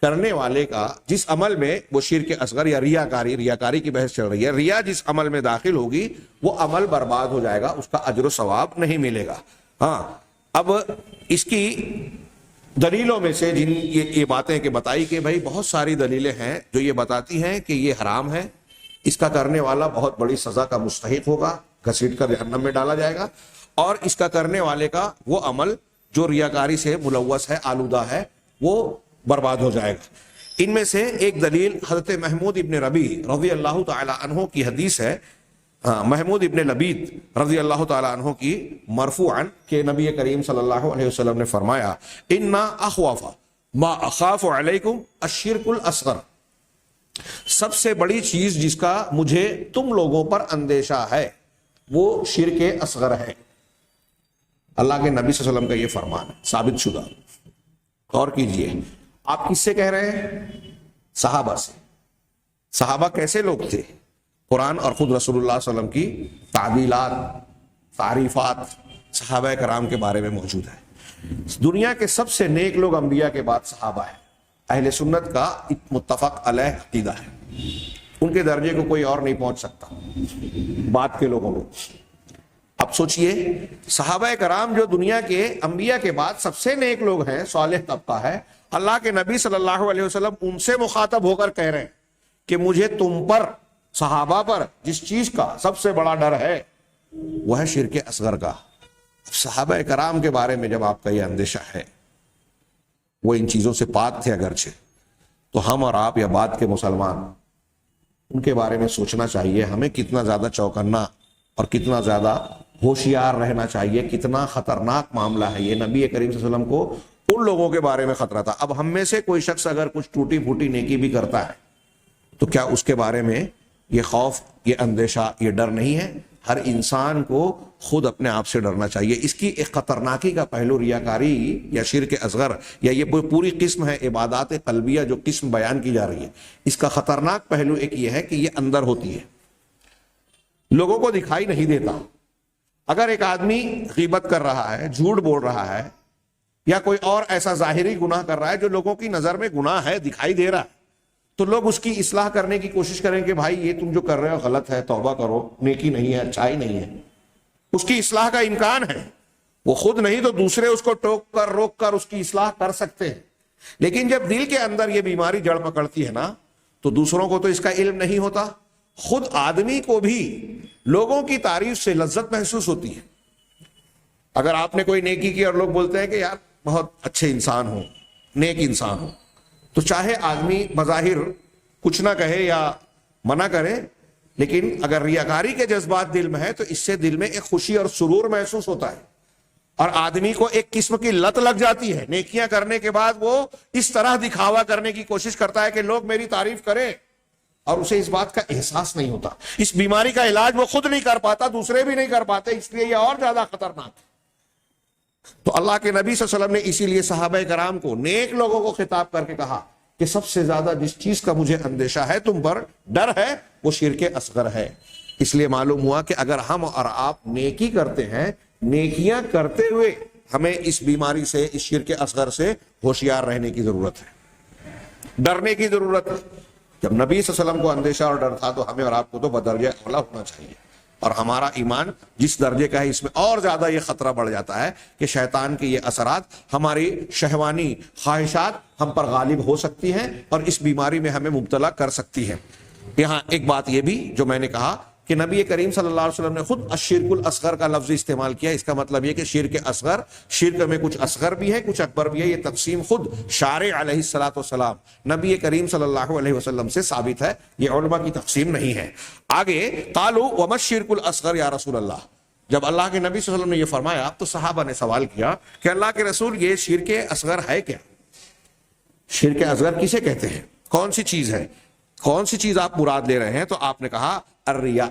کرنے والے کا جس عمل میں وہ شرک اصغر یا ریاکاری کی بحث چل رہی ہے، ریا جس عمل میں داخل ہوگی وہ عمل برباد ہو جائے گا، اس کا اجر و ثواب نہیں ملے گا۔ ہاں، اب اس کی دلیلوں میں سے جن یہ باتیں کہ بتائی کہ بھائی بہت ساری دلیلیں ہیں جو یہ بتاتی ہیں کہ یہ حرام ہے، اس کا کرنے والا بہت بڑی سزا کا مستحق ہوگا، گھسیٹ کر جہنم میں ڈالا جائے گا، اور اس کا کرنے والے کا وہ عمل جو ریاکاری سے ملوث ہے، آلودہ ہے، وہ برباد ہو جائے گا۔ ان میں سے ایک دلیل حضرت محمود ابن ربیع رضی اللہ تعالی عنہ کی حدیث ہے، محمود ابن لبید رضی اللہ تعالی عنہ کی مرفوعاً کہ نبی کریم صلی اللہ علیہ وسلم نے فرمایا انا اخوف ما اخاف علیکم الشرک الاصغر، سب سے بڑی چیز جس کا مجھے تم لوگوں پر اندیشہ ہے وہ شرک اصغر ہے۔ اللہ کے نبی صلی اللہ علیہ وسلم کا یہ فرمان ہے، ثابت شدہ۔ غور کیجئے، آپ کس سے کہہ رہے ہیں؟ صحابہ سے۔ صحابہ کیسے لوگ تھے؟ قرآن اور خود رسول اللہ صلی اللہ علیہ وسلم کی تعدیلات، تعریفات صحابہ کرام کے بارے میں موجود ہے۔ دنیا کے سب سے نیک لوگ انبیاء کے بعد صحابہ ہیں، اہل سنت کا متفق علیہ عقیدہ ہے، ان کے درجے کو کوئی اور نہیں پہنچ سکتا بعد کے لوگوں میں۔ اب سوچئے، صحابہ کرام جو دنیا کے انبیاء کے بعد سب سے نیک لوگ ہیں، صالح طبقہ ہے، اللہ کے نبی صلی اللہ علیہ وسلم ان سے مخاطب ہو کر کہہ رہے ہیں کہ مجھے تم پر، صحابہ پر جس چیز کا سب سے بڑا ڈر ہے وہ ہے شرک اصغر کا۔ صحابہ کرام کے بارے میں جب آپ کا یہ اندیشہ ہے، وہ ان چیزوں سے پاک تھے اگرچہ، تو ہم اور آپ یا بعد کے مسلمان ان کے بارے میں سوچنا چاہیے ہمیں کتنا زیادہ چوکنا اور کتنا زیادہ ہوشیار رہنا چاہیے، کتنا خطرناک معاملہ ہے یہ۔ نبی کریم صلی اللہ علیہ وسلم کو ان لوگوں کے بارے میں خطرہ تھا۔ اب ہم میں سے کوئی شخص اگر کچھ ٹوٹی پھوٹی نیکی بھی کرتا ہے تو کیا اس کے بارے میں یہ خوف، یہ اندیشہ، یہ ڈر نہیں ہے؟ ہر انسان کو خود اپنے آپ سے ڈرنا چاہیے۔ اس کی ایک خطرناکی کا پہلو ریاکاری یا شرک اصغر یا یہ پوری قسم ہے عبادات قلبیہ جو قسم بیان کی جا رہی ہے، اس کا خطرناک پہلو ایک یہ ہے کہ یہ اندر ہوتی ہے، لوگوں کو دکھائی نہیں دیتا۔ اگر ایک آدمی غیبت کر رہا ہے، جھوٹ بول رہا ہے، یا کوئی اور ایسا ظاہری گناہ کر رہا ہے جو لوگوں کی نظر میں گناہ ہے، دکھائی دے رہا ہے، تو لوگ اس کی اصلاح کرنے کی کوشش کریں کہ بھائی یہ تم جو کر رہے ہو غلط ہے، توبہ کرو، نیکی نہیں ہے، اچھائی نہیں ہے۔ اس کی اصلاح کا امکان ہے، وہ خود نہیں تو دوسرے اس کو ٹوک کر، روک کر اس کی اصلاح کر سکتے ہیں۔ لیکن جب دل کے اندر یہ بیماری جڑ پکڑتی ہے نا، تو دوسروں کو تو اس کا علم نہیں ہوتا، خود آدمی کو بھی لوگوں کی تعریف سے لذت محسوس ہوتی ہے۔ اگر آپ نے کوئی نیکی کی اور لوگ بولتے ہیں کہ یار بہت اچھے انسان ہو، نیک انسان ہو، تو چاہے آدمی بظاہر کچھ نہ کہے یا منع کرے، لیکن اگر ریاکاری کے جذبات دل میں ہے تو اس سے دل میں ایک خوشی اور سرور محسوس ہوتا ہے، اور آدمی کو ایک قسم کی لت لگ جاتی ہے۔ نیکیاں کرنے کے بعد وہ اس طرح دکھاوا کرنے کی کوشش کرتا ہے کہ لوگ میری تعریف کریں، اور اسے اس بات کا احساس نہیں ہوتا۔ اس بیماری کا علاج وہ خود نہیں کر پاتا، دوسرے بھی نہیں کر پاتے، اس لیے یہ اور زیادہ خطرناک ہے۔ تو اللہ کے نبی صلی اللہ علیہ وسلم نے اسی لیے صحابہ کرام کو، نیک لوگوں کو خطاب کر کے کہا کہ سب سے زیادہ جس چیز کا مجھے اندیشہ ہے، تم پر ڈر ہے، وہ شرک اصغر ہے۔ اس لیے معلوم ہوا کہ اگر ہم اور آپ نیکی کرتے ہیں، نیکیاں کرتے ہوئے ہمیں اس بیماری سے، اس شرک اصغر سے ہوشیار رہنے کی ضرورت ہے، ڈرنے کی ضرورت ہے۔ جب نبی صلی اللہ علیہ وسلم کو اندیشہ اور ڈر تھا تو ہمیں اور آپ کو تو بدرجہ اولا ہونا چاہیے، اور ہمارا ایمان جس درجے کا ہے اس میں اور زیادہ یہ خطرہ بڑھ جاتا ہے کہ شیطان کے یہ اثرات، ہماری شہوانی خواہشات ہم پر غالب ہو سکتی ہیں اور اس بیماری میں ہمیں مبتلا کر سکتی ہے۔ یہاں ایک بات یہ بھی جو میں نے کہا کہ نبی کریم صلی اللہ علیہ وسلم نے خود الشرک الاصغر کا لفظ استعمال کیا، اس کا مطلب یہ کہ شرک اصغر، شرک میں کچھ اصغر بھی ہے، کچھ اکبر بھی ہے۔ یہ تقسیم خود شارع علیہ الصلوۃ والسلام نبی کریم صلی اللہ علیہ وسلم سے ثابت ہے، یہ علماء کی تقسیم نہیں ہے۔ آگے قالوا وما الشرک الاصغر یا رسول اللہ، جب اللہ کے نبی صلی اللہ علیہ وسلم نے یہ فرمایا تو صحابہ نے سوال کیا کہ اللہ کے رسول یہ شرک اصغر ہے کیا؟ شرک اصغر کسے کہتے ہیں؟ کون سی چیز ہے؟ کون سی چیز آپ مراد لے رہے ہیں؟ تو آپ نے کہا الریا،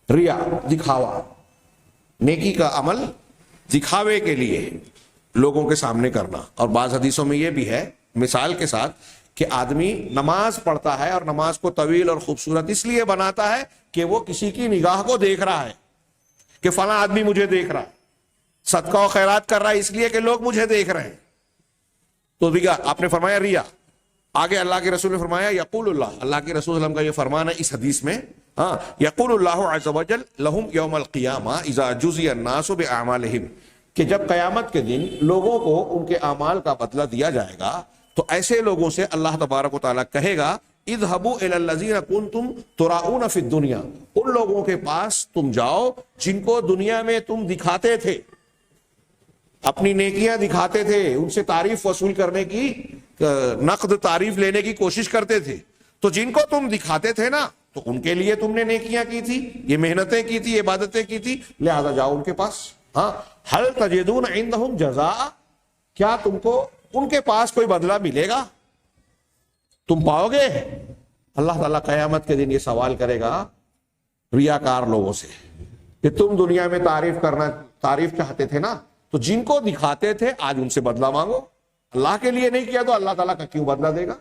ریا، دکھاوا، نیکی کا عمل دکھاوے کے لیے لوگوں کے سامنے کرنا۔ اور بعض حدیثوں میں یہ بھی ہے مثال کے ساتھ کہ آدمی نماز پڑھتا ہے اور نماز کو طویل اور خوبصورت اس لیے بناتا ہے کہ وہ کسی کی نگاہ کو دیکھ رہا ہے کہ فلاں آدمی مجھے دیکھ رہا ہے، صدقہ و خیرات کر رہا ہے اس لیے کہ لوگ مجھے دیکھ رہے ہیں۔ تو ریا آپ نے فرمایا ریا. آگے اللہ کے رسول نے فرمایا یقول اللہ کے رسول صلی اللہ علیہ وسلم کا یہ فرمان ہے اس حدیث میں, ہاں, یقول اللہ عز وجل لہم یوم القیامہ اذا جزی الناس باعمالہم, کہ جب قیامت کے دن لوگوں کو ان کے اعمال کا بدلہ دیا جائے گا تو ایسے لوگوں سے اللہ تبارک و تعالیٰ کہے گا اذهبوا الى الذين كنتم تراؤون في الدنيا, ان لوگوں کے پاس تم جاؤ جن کو دنیا میں تم دکھاتے تھے, اپنی نیکیاں دکھاتے تھے, ان سے تعریف وصول کرنے کی, نقد تعریف لینے کی کوشش کرتے تھے. تو جن کو تم دکھاتے تھے نا تو ان کے لیے تم نے نیکیاں کی تھی, یہ محنتیں کی تھی, عبادتیں کی تھی, لہذا جاؤ ان کے پاس. ہاں, هل تجدون عندهم جزاء, کیا تم کو ان کے پاس کوئی بدلہ ملے گا, تم پاؤ گے؟ اللہ تعالیٰ قیامت کے دن یہ سوال کرے گا ریاکار لوگوں سے کہ تم دنیا میں تعریف چاہتے تھے نا, تو جن کو دکھاتے تھے آج ان سے بدلہ مانگو, اللہ کے لیے نہیں کیا تو اللہ تعالیٰ کا کیوں بدلہ دے گا؟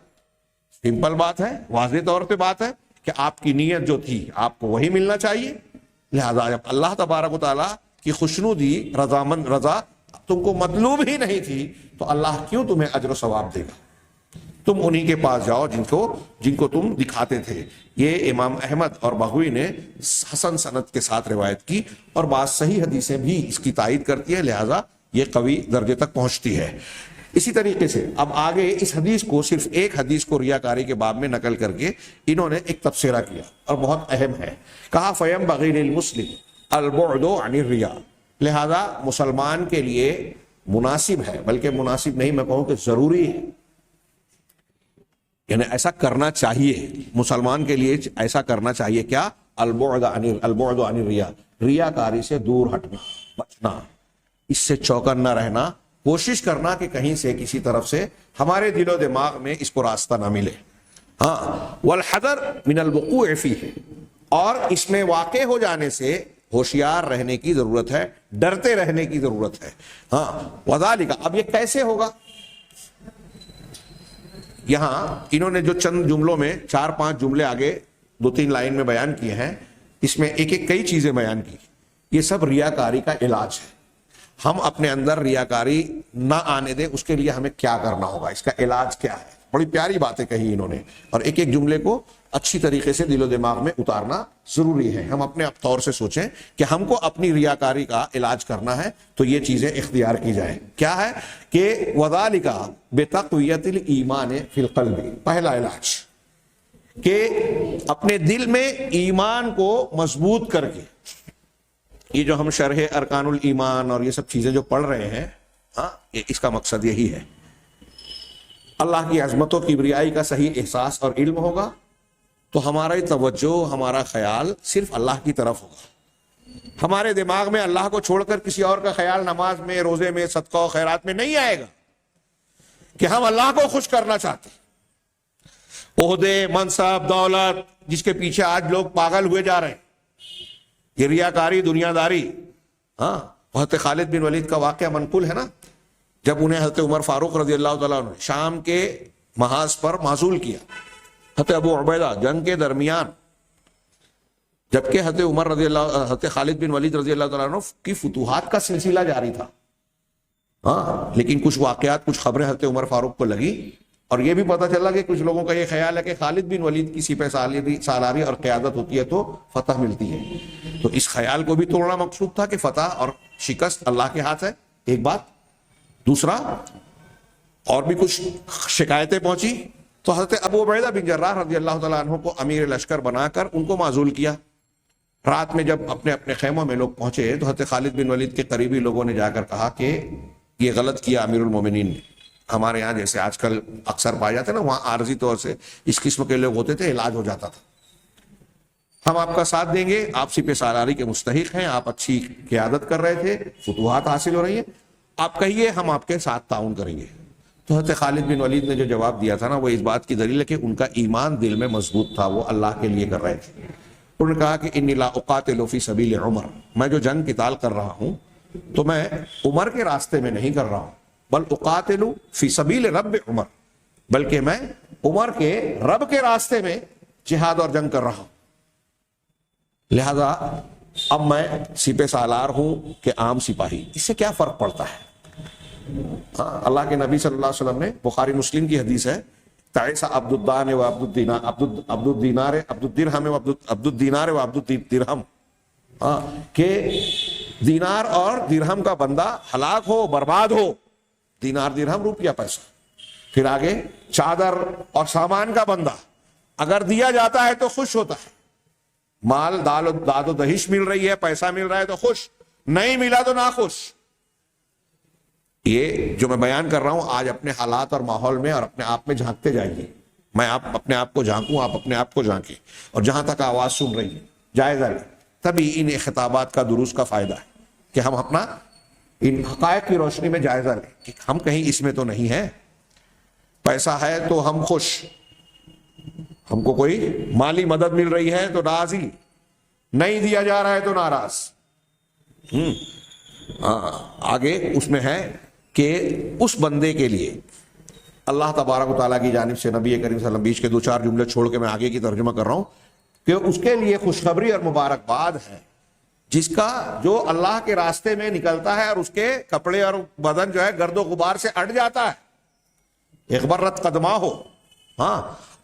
سمپل بات ہے, واضح طور پہ بات ہے کہ آپ کی نیت جو تھی آپ کو وہی ملنا چاہیے. لہذا جب اللہ تبارک و تعالیٰ کی خوشنودی, رضا تم کو مطلوب ہی نہیں تھی تو اللہ کیوں تمہیں اجر و ثواب دے گا؟ تم انہی کے پاس جاؤ جن کو تم دکھاتے تھے. یہ امام احمد اور بغوی نے حسن سند کے ساتھ روایت کی, اور بعض صحیح حدیثیں بھی اس کی تائید کرتی ہے, لہذا یہ قوی درجے تک پہنچتی ہے. اسی طریقے سے اب آگے اس حدیث کو, صرف ایک حدیث کو ریاکاری کے باب میں نقل کر کے انہوں نے ایک تبصرہ کیا اور بہت اہم ہے. کہا فَيَنبَغِي لِلْمُسْلِمِ الْبُعْدُ عَنِ الرِّيَاءِ, لہذا مسلمان کے لیے مناسب ہے, بلکہ مناسب نہیں میں کہوں کہ ضروری ہے, یعنی ایسا کرنا چاہیے, مسلمان کے لیے ایسا کرنا چاہیے. کیا؟ البعد عن الریا, ریاکاری سے دور ہٹنا, بچنا, اس سے چوکنا رہنا, کوشش کرنا کہ کہیں سے کسی طرف سے ہمارے دل و دماغ میں اس کو راستہ نہ ملے. ہاں, والحذر من الوقوع فیہ, اور اس میں واقع ہو جانے سے ہوشیار رہنے کی ضرورت ہے, ڈرتے رہنے کی ضرورت ہے. ہاں, وذالک, اب یہ کیسے ہوگا؟ یہاں انہوں نے جو چند جملوں میں 4-5 جملے آگے 2-3 لائن میں بیان کیے ہیں, اس میں ایک کئی چیزیں بیان کی. یہ سب ریاکاری کا علاج ہے. ہم اپنے اندر ریاکاری نہ آنے دیں, اس کے لیے ہمیں کیا کرنا ہوگا, اس کا علاج کیا ہے. بڑی پیاری باتیں کہی انہوں نے, اور ایک جملے کو اچھی طریقے سے دل و دماغ میں اتارنا ضروری ہے. ہم اپنے طور سے سوچیں کہ ہم کو اپنی ریاکاری کا علاج کرنا ہے تو یہ چیزیں اختیار کی جائیں. کیا ہے کہ وذالک بتقویۃ الایمان فی القلب, پہلا علاج کہ اپنے دل میں ایمان کو مضبوط کر کے, یہ جو ہم شرح ارکان الایمان اور یہ سب چیزیں جو پڑھ رہے ہیں, ہاں, اس کا مقصد یہی ہے. اللہ کی عظمت و کبریائی کا صحیح احساس اور علم ہوگا تو ہماری توجہ, ہمارا خیال صرف اللہ کی طرف ہوگا. ہمارے دماغ میں اللہ کو چھوڑ کر کسی اور کا خیال نماز میں, روزے میں, صدقہ و خیرات میں نہیں آئے گا کہ ہم اللہ کو خوش کرنا چاہتے ہیں. عہدے, منصب, دولت, جس کے پیچھے آج لوگ پاگل ہوئے جا رہے ہیں, یہ ریاکاری, دنیا داری. ہاں, حضرت خالد بن ولید کا واقعہ منقول ہے نا, جب انہیں حضرت عمر فاروق رضی اللہ تعالیٰ عنہ شام کے محاذ پر معزول کیا, حضرت ابو عبیدہ جنگ کے درمیان, جبکہ حضرت خالد بن ولید رضی اللہ تعالیٰ عنہ کی فتوحات کا سلسلہ جاری تھا. ہاں, لیکن کچھ واقعات, کچھ خبریں حضرت عمر فاروق کو لگی, اور یہ بھی پتہ چلا کہ کچھ لوگوں کا یہ خیال ہے کہ خالد بن ولید کی سپہ سالاری اور قیادت ہوتی ہے تو فتح ملتی ہے. تو اس خیال کو بھی توڑنا مقصود تھا کہ فتح اور شکست اللہ کے ہاتھ ہے, ایک بات. دوسرا, اور بھی کچھ شکایتیں پہنچی تو حضرت ابو عبیدہ بن جراح رضی اللہ تعالیٰ عنہ کو امیر لشکر بنا کر ان کو معزول کیا. رات میں جب اپنے اپنے خیموں میں لوگ پہنچے تو حضرت خالد بن ولید کے قریبی لوگوں نے جا کر کہا کہ یہ غلط کیا امیر المومنین نے. ہمارے یہاں جیسے آج کل اکثر پائے جاتے ہیں نا, وہاں عارضی طور سے اس قسم کے لوگ ہوتے تھے, علاج ہو جاتا تھا. ہم آپ کا ساتھ دیں گے, آپ سپہ سالاری کے مستحق ہیں, آپ اچھی قیادت کر رہے تھے, فتوحات حاصل ہو رہی ہیں, آپ کہیے ہم آپ کے ساتھ تعاون کریں گے. تو حضرت خالد بن ولید نے جو جواب دیا تھا نا, وہ اس بات کی دلیل ہے کہ ان کا ایمان دل میں مضبوط تھا, وہ اللہ کے لیے کر رہے تھے. انہوں نے کہا کہ انی لا اقاتل فی سبیل عمر, میں جو جنگ قتال کر رہا ہوں تو میں عمر کے راستے میں نہیں کر رہا ہوں, بل اقاتل فی سبیل رب عمر, بلکہ میں عمر کے رب کے راستے میں جہاد اور جنگ کر رہا ہوں. لہذا اب میں سپہ سالار ہوں کہ عام سپاہی, اس سے کیا فرق پڑتا ہے؟ اللہ کے نبی صلی اللہ علیہ وسلم نے، بخاری مسلم کی حدیث ہے، تعیس عبد الدان و عبد الدینار، عبد الدینار عبد الدرہم و عبد الدینار و عبد الدرہم، کہ دینار اور درہم کا بندہ ہلاک ہو، برباد ہو. دینار درہم روپیہ پیسہ. پھر آگے چادر اور سامان کا بندہ اگر دیا جاتا ہے تو خوش ہوتا ہے، مال داد و دہش مل رہی ہے، پیسہ مل رہا ہے تو خوش، نہیں ملا تو ناخوش. یہ جو میں بیان کر رہا ہوں آج اپنے حالات اور ماحول میں اور اپنے آپ میں جھانکتے جائیے. میں اپنے آپ کو جھانکوں، آپ اپنے آپ کو جھانکیں، اور جہاں تک آواز سن رہی ہے جائزہ لیں. تبھی ان خطابات کا دروس کا فائدہ ہے کہ ہم اپنا ان حقائق کی روشنی میں جائزہ لیں کہ ہم کہیں اس میں تو نہیں ہیں. پیسہ ہے تو ہم خوش، ہم کو کوئی مالی مدد مل رہی ہے تو راضی، نہیں دیا جا رہا ہے تو ناراض. آگے اس میں ہے کہ اس بندے کے لیے اللہ تبارک و تعالیٰ کی جانب سے نبی کریم صلی اللہ علیہ وسلم، بیچ کے دو چار جملے چھوڑ کے میں آگے کی ترجمہ کر رہا ہوں، کہ اس کے لیے خوشخبری اور مبارکباد ہے جس کا جو اللہ کے راستے میں نکلتا ہے اور اس کے کپڑے اور بدن جو ہے گرد و غبار سے اٹ جاتا ہے. ایک بار رد قدمہ ہو.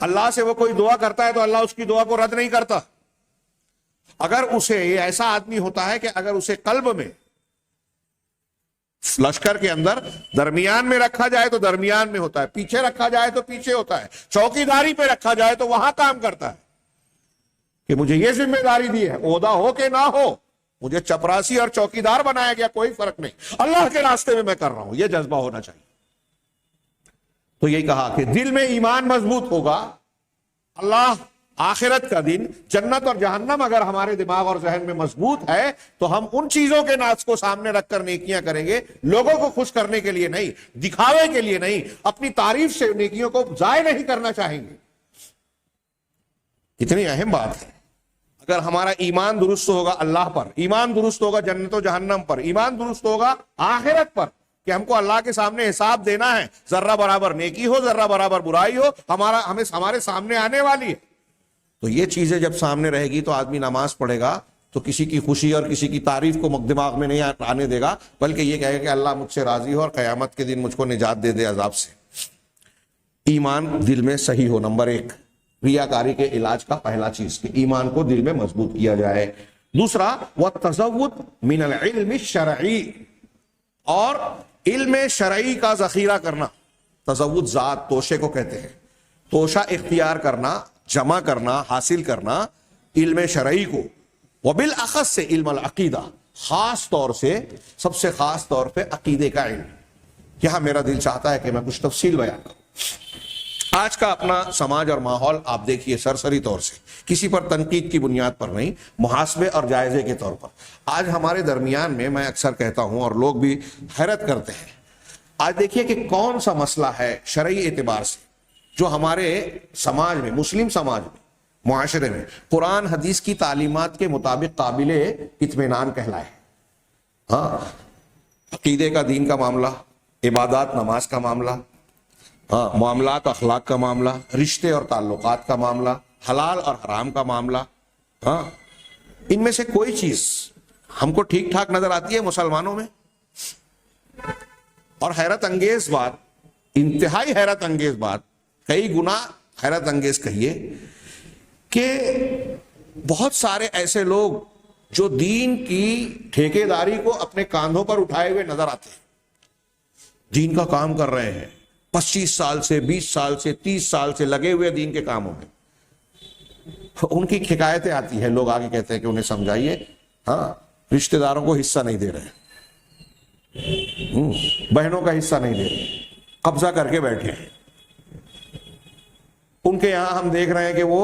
اللہ سے وہ کوئی دعا کرتا ہے تو اللہ اس کی دعا کو رد نہیں کرتا. اگر اسے یہ ایسا آدمی ہوتا ہے کہ اگر اسے قلب میں، لشکر کے اندر درمیان میں رکھا جائے تو درمیان میں ہوتا ہے، پیچھے رکھا جائے تو پیچھے ہوتا ہے، چوکی داری پہ رکھا جائے تو وہاں کام کرتا ہے کہ مجھے یہ ذمہ داری دی ہے، عہدہ ہو کہ نہ ہو، مجھے چپراسی اور چوکیدار بنایا گیا، کوئی فرق نہیں، اللہ کے راستے میں کر رہا ہوں. یہ جذبہ ہونا چاہیے. تو یہی کہا کہ دل میں ایمان مضبوط ہوگا، اللہ، آخرت کا دن، جنت اور جہنم اگر ہمارے دماغ اور ذہن میں مضبوط ہے تو ہم ان چیزوں کے ناز کو سامنے رکھ کر نیکیاں کریں گے، لوگوں کو خوش کرنے کے لیے نہیں، دکھاوے کے لیے نہیں، اپنی تعریف سے نیکیوں کو ضائع نہیں کرنا چاہیں گے. کتنی اہم بات ہے. اگر ہمارا ایمان درست ہوگا اللہ پر، ایمان درست ہوگا جنت و جہنم پر، ایمان درست ہوگا آخرت پر، کہ ہم کو اللہ کے سامنے حساب دینا ہے، ذرہ برابر نیکی ہو، ذرہ برابر برائی ہو، ہمارے سامنے آنے والی ہے. تو یہ چیزیں جب سامنے رہے گی تو آدمی نماز پڑھے گا تو کسی کی خوشی اور کسی کی تعریف کو دماغ میں نہیں آنے دے گا، بلکہ یہ کہے گا کہ اللہ مجھ سے راضی ہو اور قیامت کے دن مجھ کو نجات دے دے عذاب سے. ایمان دل میں صحیح ہو، نمبر ایک. ریاکاری کے علاج کا پہلا چیز کہ ایمان کو دل میں مضبوط کیا جائے. دوسرا، وَالتَّزَوُّدُ مِنَ الْعِلْمِ الشَّرْعِي، اور علم شرعی کا ذخیرہ کرنا. تزود ذات توشے کو کہتے ہیں، توشہ اختیار کرنا، جمع کرنا، حاصل کرنا علم شرعی کو. وبالاخص سے علم العقیدہ، خاص طور سے، سب سے خاص طور پہ عقیدے کا علم. یہاں میرا دل چاہتا ہے کہ میں کچھ تفصیل بیان کروں. آج کا اپنا سماج اور ماحول آپ دیکھیے سرسری طور سے، کسی پر تنقید کی بنیاد پر نہیں، محاسبے اور جائزے کے طور پر. آج ہمارے درمیان میں اکثر کہتا ہوں اور لوگ بھی حیرت کرتے ہیں، آج دیکھیے کہ کون سا مسئلہ ہے شرعی اعتبار سے جو ہمارے سماج میں، مسلم سماج میں، معاشرے میں قرآن حدیث کی تعلیمات کے مطابق قابل اطمینان کہلائے. عقیدے کا، دین کا معاملہ، عبادات، نماز کا معاملہ، معاملات اخلاق کا معاملہ، رشتے اور تعلقات کا معاملہ، حلال اور حرام کا معاملہ. ان میں سے کوئی چیز ہم کو ٹھیک ٹھاک نظر آتی ہے مسلمانوں میں؟ اور حیرت انگیز بات، انتہائی حیرت انگیز بات، کئی گنا حیرت انگیز کہیے، کہ بہت سارے ایسے لوگ جو دین کی ٹھیکیداری کو اپنے کاندھوں پر اٹھائے ہوئے نظر آتے ہیں، دین کا کام کر رہے ہیں، 25 سال سے، 20 سال سے، 30 سال سے لگے ہوئے دین کے کاموں میں. ان کی شکایتیں آتی ہیں، لوگ آگے کہتے ہیں کہ انہیں سمجھائیے، رشتہ داروں کو حصہ نہیں دے رہے، بہنوں کا حصہ نہیں دے رہے، قبضہ کر کے بیٹھے ہیں. ان کے یہاں ہم دیکھ رہے ہیں کہ وہ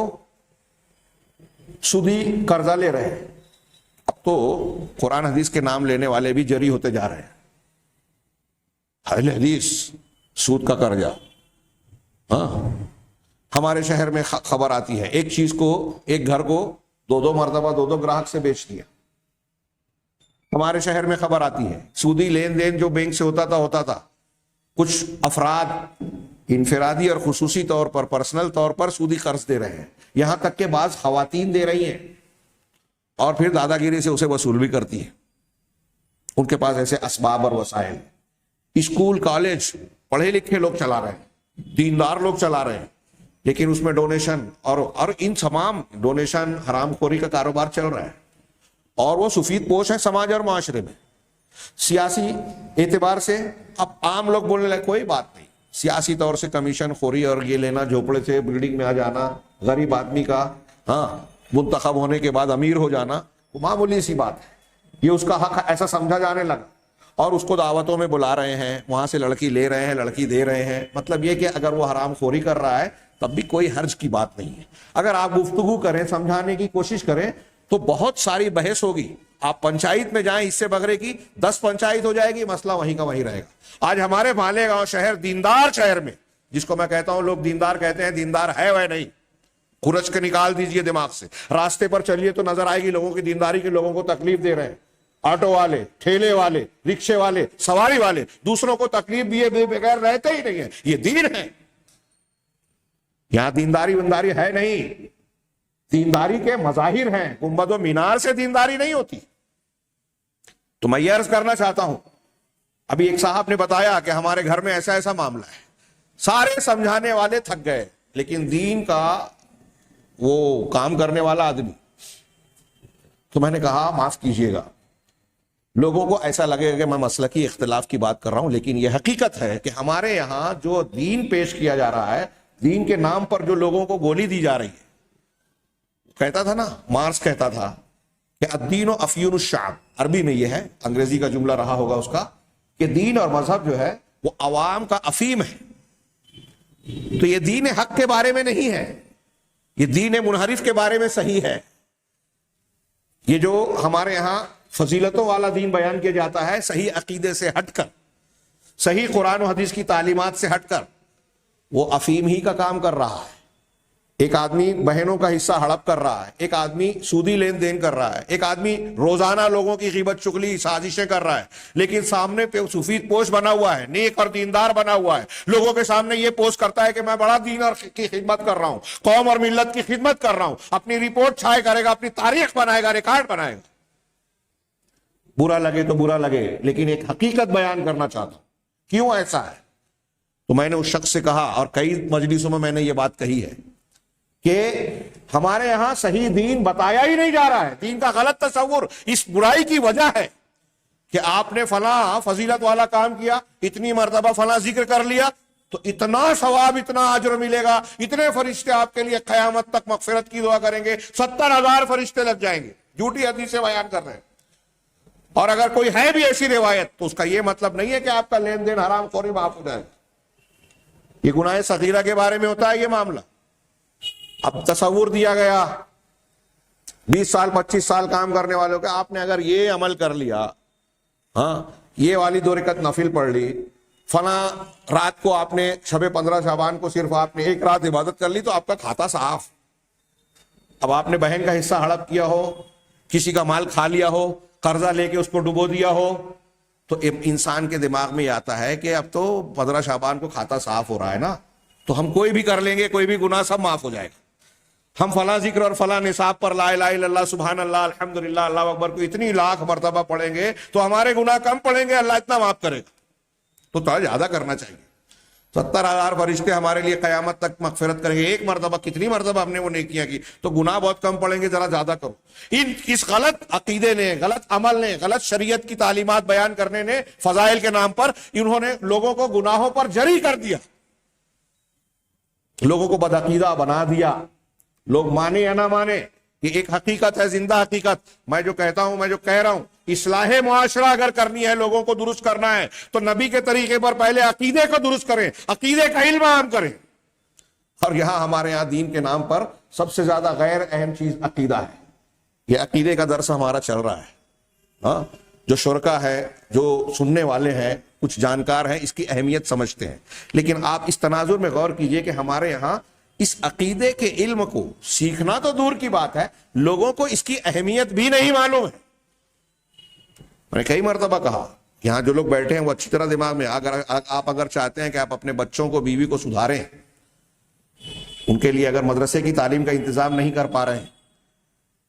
سودی قرضہ لے رہے ہیں. اب تو قرآن حدیث کے نام لینے والے بھی جری ہوتے جا رہے ہیں. اہل حدیث، سود کا قرضہ. ہمارے شہر میں خبر آتی ہے، ایک چیز کو، ایک گھر کو 2 مرتبہ 2 گراہک سے بیچ دیا. ہمارے شہر میں خبر آتی ہے سودی لین دین جو بینک سے ہوتا تھا، کچھ افراد انفرادی اور خصوصی طور پر، پرسنل طور پر سودی قرض دے رہے ہیں. یہاں تک کہ بعض خواتین دے رہی ہیں اور پھر دادا گیری سے اسے وصول بھی کرتی ہیں. ان کے پاس ایسے اسباب اور وسائل. اسکول کالج پڑھے لکھے لوگ چلا رہے ہیں, دیندار لوگ چلا رہے ہیں, لیکن اس میں ڈونیشن اور ان تمام ڈونیشن حرام خوری کا کاروبار چل رہا ہے, اور وہ سفید پوش ہے سماج اور معاشرے میں. سیاسی اعتبار سے اب عام لوگ بولنے لگے کوئی بات نہیں, سیاسی طور سے کمیشن خوری اور یہ لینا, جھوپڑے سے بلڈنگ میں آ جانا, غریب آدمی کا منتخب ہونے کے بعد امیر ہو جانا, معمولی سی بات ہے, یہ اس کا حق ایسا سمجھا جانے لگا. اور اس کو دعوتوں میں بلا رہے ہیں, وہاں سے لڑکی لے رہے ہیں, لڑکی دے رہے ہیں. مطلب یہ کہ اگر وہ حرام خوری کر رہا ہے تب بھی کوئی حرج کی بات نہیں ہے. اگر آپ گفتگو کریں, سمجھانے کی کوشش کریں تو بہت ساری بحث ہوگی. آپ پنچایت میں جائیں, حصے بگرے کی 10 پنچایت ہو جائے گی, مسئلہ وہیں کا وہیں رہے گا. آج ہمارے مالیگاؤں شہر, دیندار شہر میں, جس کو میں کہتا ہوں لوگ دیندار کہتے ہیں, دیندار ہے وہ نہیں, خرچ کے نکال دیجئے دماغ سے. راستے پر چلیے تو نظر آئے گی لوگوں کی دینداری کے, لوگوں کو تکلیف دے رہے ہیں, آٹو والے, ٹھیلے والے, رکشے والے, سواری والے, دوسروں کو تکلیف دیے بغیر رہتے ہی نہیں ہے. یہ دین ہے, یہاں دینداری ونداری ہے نہیں. دینداری کے مظاہر ہیں, گنبد و مینار سے دینداری نہیں ہوتی. تو میں یہ عرض کرنا چاہتا ہوں, ابھی ایک صاحب نے بتایا کہ ہمارے گھر میں ایسا ایسا معاملہ ہے, سارے سمجھانے والے تھک گئے, لیکن دین کا وہ کام کرنے والا آدمی. تو میں نے کہا معاف کیجئے گا, لوگوں کو ایسا لگے گا کہ میں مسلکی اختلاف کی بات کر رہا ہوں, لیکن یہ حقیقت ہے کہ ہمارے یہاں جو دین پیش کیا جا رہا ہے, دین کے نام پر جو لوگوں کو گولی دی جا رہی ہے. کہتا تھا نا, مارکس کہتا تھا کہ الدین و افیون الشعب, عربی میں یہ ہے, انگریزی کا جملہ رہا ہوگا اس کا, کہ دین اور مذہب جو ہے وہ عوام کا افیم ہے. تو یہ دین حق کے بارے میں نہیں ہے, یہ دین منحرف کے بارے میں صحیح ہے. یہ جو ہمارے یہاں فضیلتوں والا دین بیان کیا جاتا ہے, صحیح عقیدے سے ہٹ کر, صحیح قرآن و حدیث کی تعلیمات سے ہٹ کر, وہ افیم ہی کا کام کر رہا ہے. ایک آدمی بہنوں کا حصہ ہڑپ کر رہا ہے, ایک آدمی سودی لین دین کر رہا ہے, ایک آدمی روزانہ لوگوں کی غیبت چغلی سازشیں کر رہا ہے, لیکن سامنے پہ سفید پوش بنا ہوا ہے, نیک اور دیندار بنا ہوا ہے, لوگوں کے سامنے یہ پوسٹ کرتا ہے کہ میں بڑا دین اور کی خدمت کر رہا ہوں, قوم اور ملت کی خدمت کر رہا ہوں. اپنی رپورٹ چھائے کرے گا, اپنی تاریخ بنائے گا, ریکارڈ بنائے گا. برا لگے تو برا لگے, لیکن ایک حقیقت بیان کرنا چاہتا ہوں کیوں ایسا ہے. تو میں نے اس شخص سے کہا, اور کئی مجلسوں میں میں نے یہ بات کہی ہے, کہ ہمارے یہاں صحیح دین بتایا ہی نہیں جا رہا ہے. دین کا غلط تصور اس برائی کی وجہ ہے کہ آپ نے فلاں فضیلت والا کام کیا, اتنی مرتبہ فلاں ذکر کر لیا, تو اتنا ثواب, اتنا اجر ملے گا, اتنے فرشتے آپ کے لیے قیامت تک مغفرت کی دعا کریں گے, 70,000 فرشتے لگ جائیں گے. جھوٹی حدیثیں بیان کر رہے ہیں. اور اگر کوئی ہے بھی ایسی روایت تو اس کا یہ مطلب نہیں ہے کہ آپ کا لین دین حرام خوری معاف ہو جائے. یہ گناہ صغیرہ کے بارے میں ہوتا ہے یہ معاملہ. اب تصور دیا گیا 20 سال 25 سال کام کرنے والوں کے, آپ نے اگر یہ عمل کر لیا, یہ والی 2 رکعت نفل پڑھ لی, فلاں رات کو آپ نے شب 15 شعبان کو صرف آپ نے 1 رات عبادت کر لی, تو آپ کا کھاتا صاف. اب آپ نے بہن کا حصہ ہڑپ کیا ہو, کسی کا مال کھا لیا ہو, قرضہ لے کے اس کو ڈبو دیا ہو, تو انسان کے دماغ میں یہ آتا ہے کہ اب تو 15 شعبان کو کھاتا صاف ہو رہا ہے نا, تو ہم کوئی بھی کر لیں گے, کوئی بھی گناہ سب معاف ہو جائے گا. ہم فلاں ذکر اور فلاں نصاب پر لا الہ الا اللہ, سبحان اللہ, الحمدللہ, اللہ اکبر کو اتنی لاکھ مرتبہ پڑھیں گے تو ہمارے گناہ کم پڑیں گے, اللہ اتنا معاف کرے گا. تو تھوڑا زیادہ کرنا چاہیے. 70,000 فرشتے ہمارے لیے قیامت تک مغفرت کریں گے. ایک مرتبہ کتنی مرتبہ ہم نے وہ نیکیاں کی, تو گناہ بہت کم پڑیں گے, ذرا زیادہ کرو. اس غلط عقیدے نے, غلط عمل نے, غلط شریعت کی تعلیمات بیان کرنے نے, فضائل کے نام پر انہوں نے لوگوں کو گناہوں پر جری کر دیا, لوگوں کو بدعقیدہ بنا دیا. لوگ مانے یا نہ مانے, یہ ایک حقیقت ہے, زندہ حقیقت. میں جو کہتا ہوں, میں جو کہہ رہا ہوں, اصلاح معاشرہ اگر کرنی ہے, لوگوں کو درست کرنا ہے, تو نبی کے طریقے پر پہلے عقیدے کو درست کریں, عقیدے کا علم عام کریں. اور یہاں ہمارے یہاں دین کے نام پر سب سے زیادہ غیر اہم چیز عقیدہ ہے. یہ عقیدے کا درس ہمارا چل رہا ہے. جو شرکا ہے, جو سننے والے ہیں, کچھ جانکار ہیں, اس کی اہمیت سمجھتے ہیں. لیکن آپ اس تناظر میں غور کیجئے کہ ہمارے یہاں اس عقیدے کے علم کو سیکھنا تو دور کی بات ہے, لوگوں کو اس کی اہمیت بھی نہیں معلوم ہے. میں نے کئی مرتبہ کہا, یہاں جو لوگ بیٹھے ہیں وہ اچھی طرح دماغ میں, آپ اگر چاہتے ہیں کہ آپ اپنے بچوں کو, بیوی کو سدھاریں, ان کے لیے اگر مدرسے کی تعلیم کا انتظام نہیں کر پا رہے ہیں,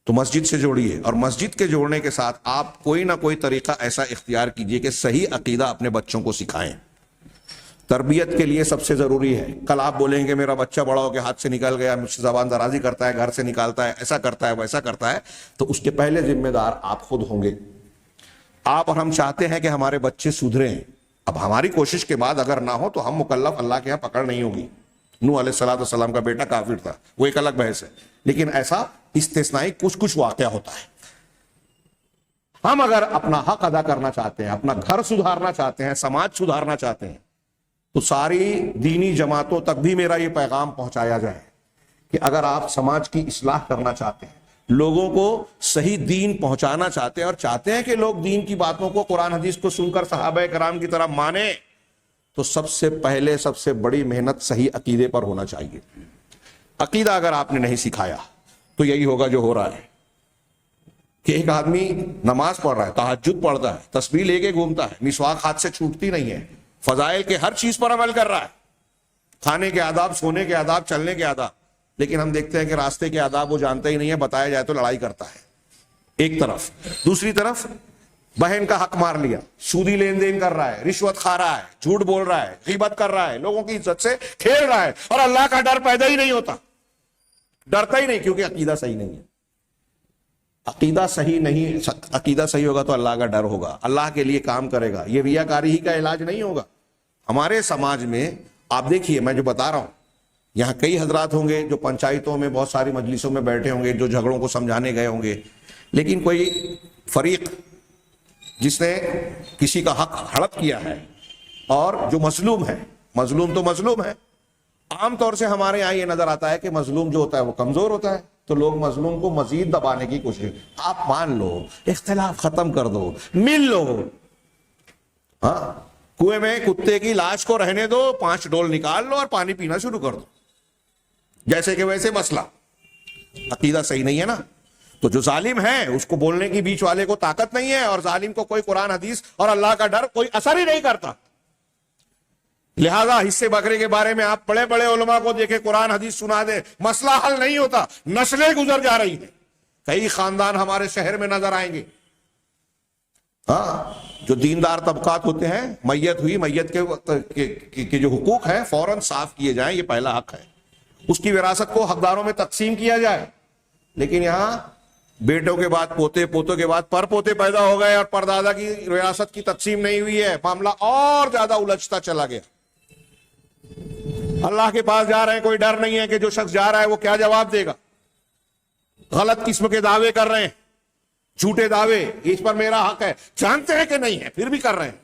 تو مسجد سے جوڑیے، اور مسجد کے جوڑنے کے ساتھ آپ کوئی نہ کوئی طریقہ ایسا اختیار کیجئے کہ صحیح عقیدہ اپنے بچوں کو سکھائیں۔ تربیت کے لیے سب سے ضروری ہے، کل آپ بولیں گے میرا بچہ بڑا ہو کے ہاتھ سے نکل گیا، مجھ سے زبان درازی کرتا ہے، گھر سے نکالتا ہے، ایسا کرتا ہے ویسا کرتا ہے، تو اس کے پہلے ذمہ دار آپ خود ہوں گے۔ آپ اور ہم چاہتے ہیں کہ ہمارے بچے سدھریں، اب ہماری کوشش کے بعد اگر نہ ہو تو ہم مکلف، اللہ کے یہاں پکڑ نہیں ہوگی۔ نوح علیہ السلام کا بیٹا کافر تھا، وہ ایک الگ بحث ہے، لیکن ایسا استثنائی کچھ واقعہ ہوتا ہے۔ ہم اگر اپنا حق ادا کرنا چاہتے ہیں، اپنا گھر سدھارنا چاہتے ہیں، سماج سدھارنا چاہتے ہیں، تو ساری دینی جماعتوں تک بھی میرا یہ پیغام پہنچایا جائے کہ اگر آپ سماج کی اصلاح کرنا چاہتے ہیں، لوگوں کو صحیح دین پہنچانا چاہتے ہیں، اور چاہتے ہیں کہ لوگ دین کی باتوں کو، قرآن حدیث کو سن کر صحابہ کرام کی طرح مانیں، تو سب سے پہلے سب سے بڑی محنت صحیح عقیدے پر ہونا چاہیے۔ عقیدہ اگر آپ نے نہیں سکھایا تو یہی ہوگا جو ہو رہا ہے کہ ایک آدمی نماز پڑھ رہا ہے، تہجد پڑھتا ہے، تسبیح لے کے گھومتا ہے، مسواک ہاتھ سے چھوٹتی نہیں ہے، فضائل کے ہر چیز پر عمل کر رہا ہے، کھانے کے آداب، سونے کے آداب، چلنے کے آداب، لیکن ہم دیکھتے ہیں کہ راستے کے آداب وہ جانتا ہی نہیں ہے، بتایا جائے تو لڑائی کرتا ہے ایک طرف، دوسری طرف بہن کا حق مار لیا، سودی لین دین کر رہا ہے، رشوت کھا رہا ہے، جھوٹ بول رہا ہے، غیبت کر رہا ہے، لوگوں کی عزت سے کھیل رہا ہے، اور اللہ کا ڈر پیدا ہی نہیں ہوتا، ڈرتا ہی نہیں، کیونکہ عقیدہ صحیح نہیں ہے۔ عقیدہ صحیح نہیں، عقیدہ صحیح ہوگا تو اللہ کا ڈر ہوگا، اللہ کے لیے کام کرے گا، یہ ریاکاری ہی کا علاج نہیں ہوگا۔ ہمارے سماج میں آپ دیکھیے، میں جو بتا رہا ہوں، یہاں کئی حضرات ہوں گے جو پنچایتوں میں بہت ساری مجلسوں میں بیٹھے ہوں گے، جو جھگڑوں کو سمجھانے گئے ہوں گے، لیکن کوئی فریق جس نے کسی کا حق ہڑپ کیا ہے، اور جو مظلوم ہے، مظلوم تو مظلوم ہے، عام طور سے ہمارے یہاں یہ نظر آتا ہے کہ مظلوم جو ہوتا ہے وہ کمزور ہوتا ہے، تو لوگ مظلوم کو مزید دبانے کی کوشش، آپ مان لو، اختلاف ختم کر دو، مل لو، ہاں، کنویں میں کتے کی لاش کو رہنے دو، 5 ڈول نکال لو اور پانی پینا شروع کر دو، جیسے کہ ویسے مسئلہ۔ عقیدہ صحیح نہیں ہے نا، تو جو ظالم ہے اس کو بولنے کی بیچ والے کو طاقت نہیں ہے، اور ظالم کو کوئی قرآن حدیث اور اللہ کا ڈر کوئی اثر ہی نہیں کرتا۔ لہذا حصے بکرے کے بارے میں آپ بڑے بڑے علماء کو دیکھیں، قرآن حدیث سنا دیں، مسئلہ حل نہیں ہوتا، نسلیں گزر جا رہی ہیں، کئی خاندان ہمارے شہر میں نظر آئیں گے۔ ہاں، جو دیندار طبقات ہوتے ہیں، میت ہوئی، میت کے جو حقوق ہیں فوراً صاف کیے جائیں، یہ پہلا حق ہے، اس کی وراثت کو حقداروں میں تقسیم کیا جائے۔ لیکن یہاں بیٹوں کے بعد پوتے، پوتوں کے بعد پر پوتے پیدا ہو گئے، اور پردادا کی وراثت کی تقسیم نہیں ہوئی ہے، معاملہ اور زیادہ الجھتا چلا گیا۔ اللہ کے پاس جا رہے ہیں، کوئی ڈر نہیں ہے کہ جو شخص جا رہا ہے وہ کیا جواب دے گا، غلط قسم کے دعوے کر رہے ہیں، جھوٹے دعوے، اس پر میرا حق ہے، جانتے ہیں کہ نہیں ہے پھر بھی کر رہے ہیں۔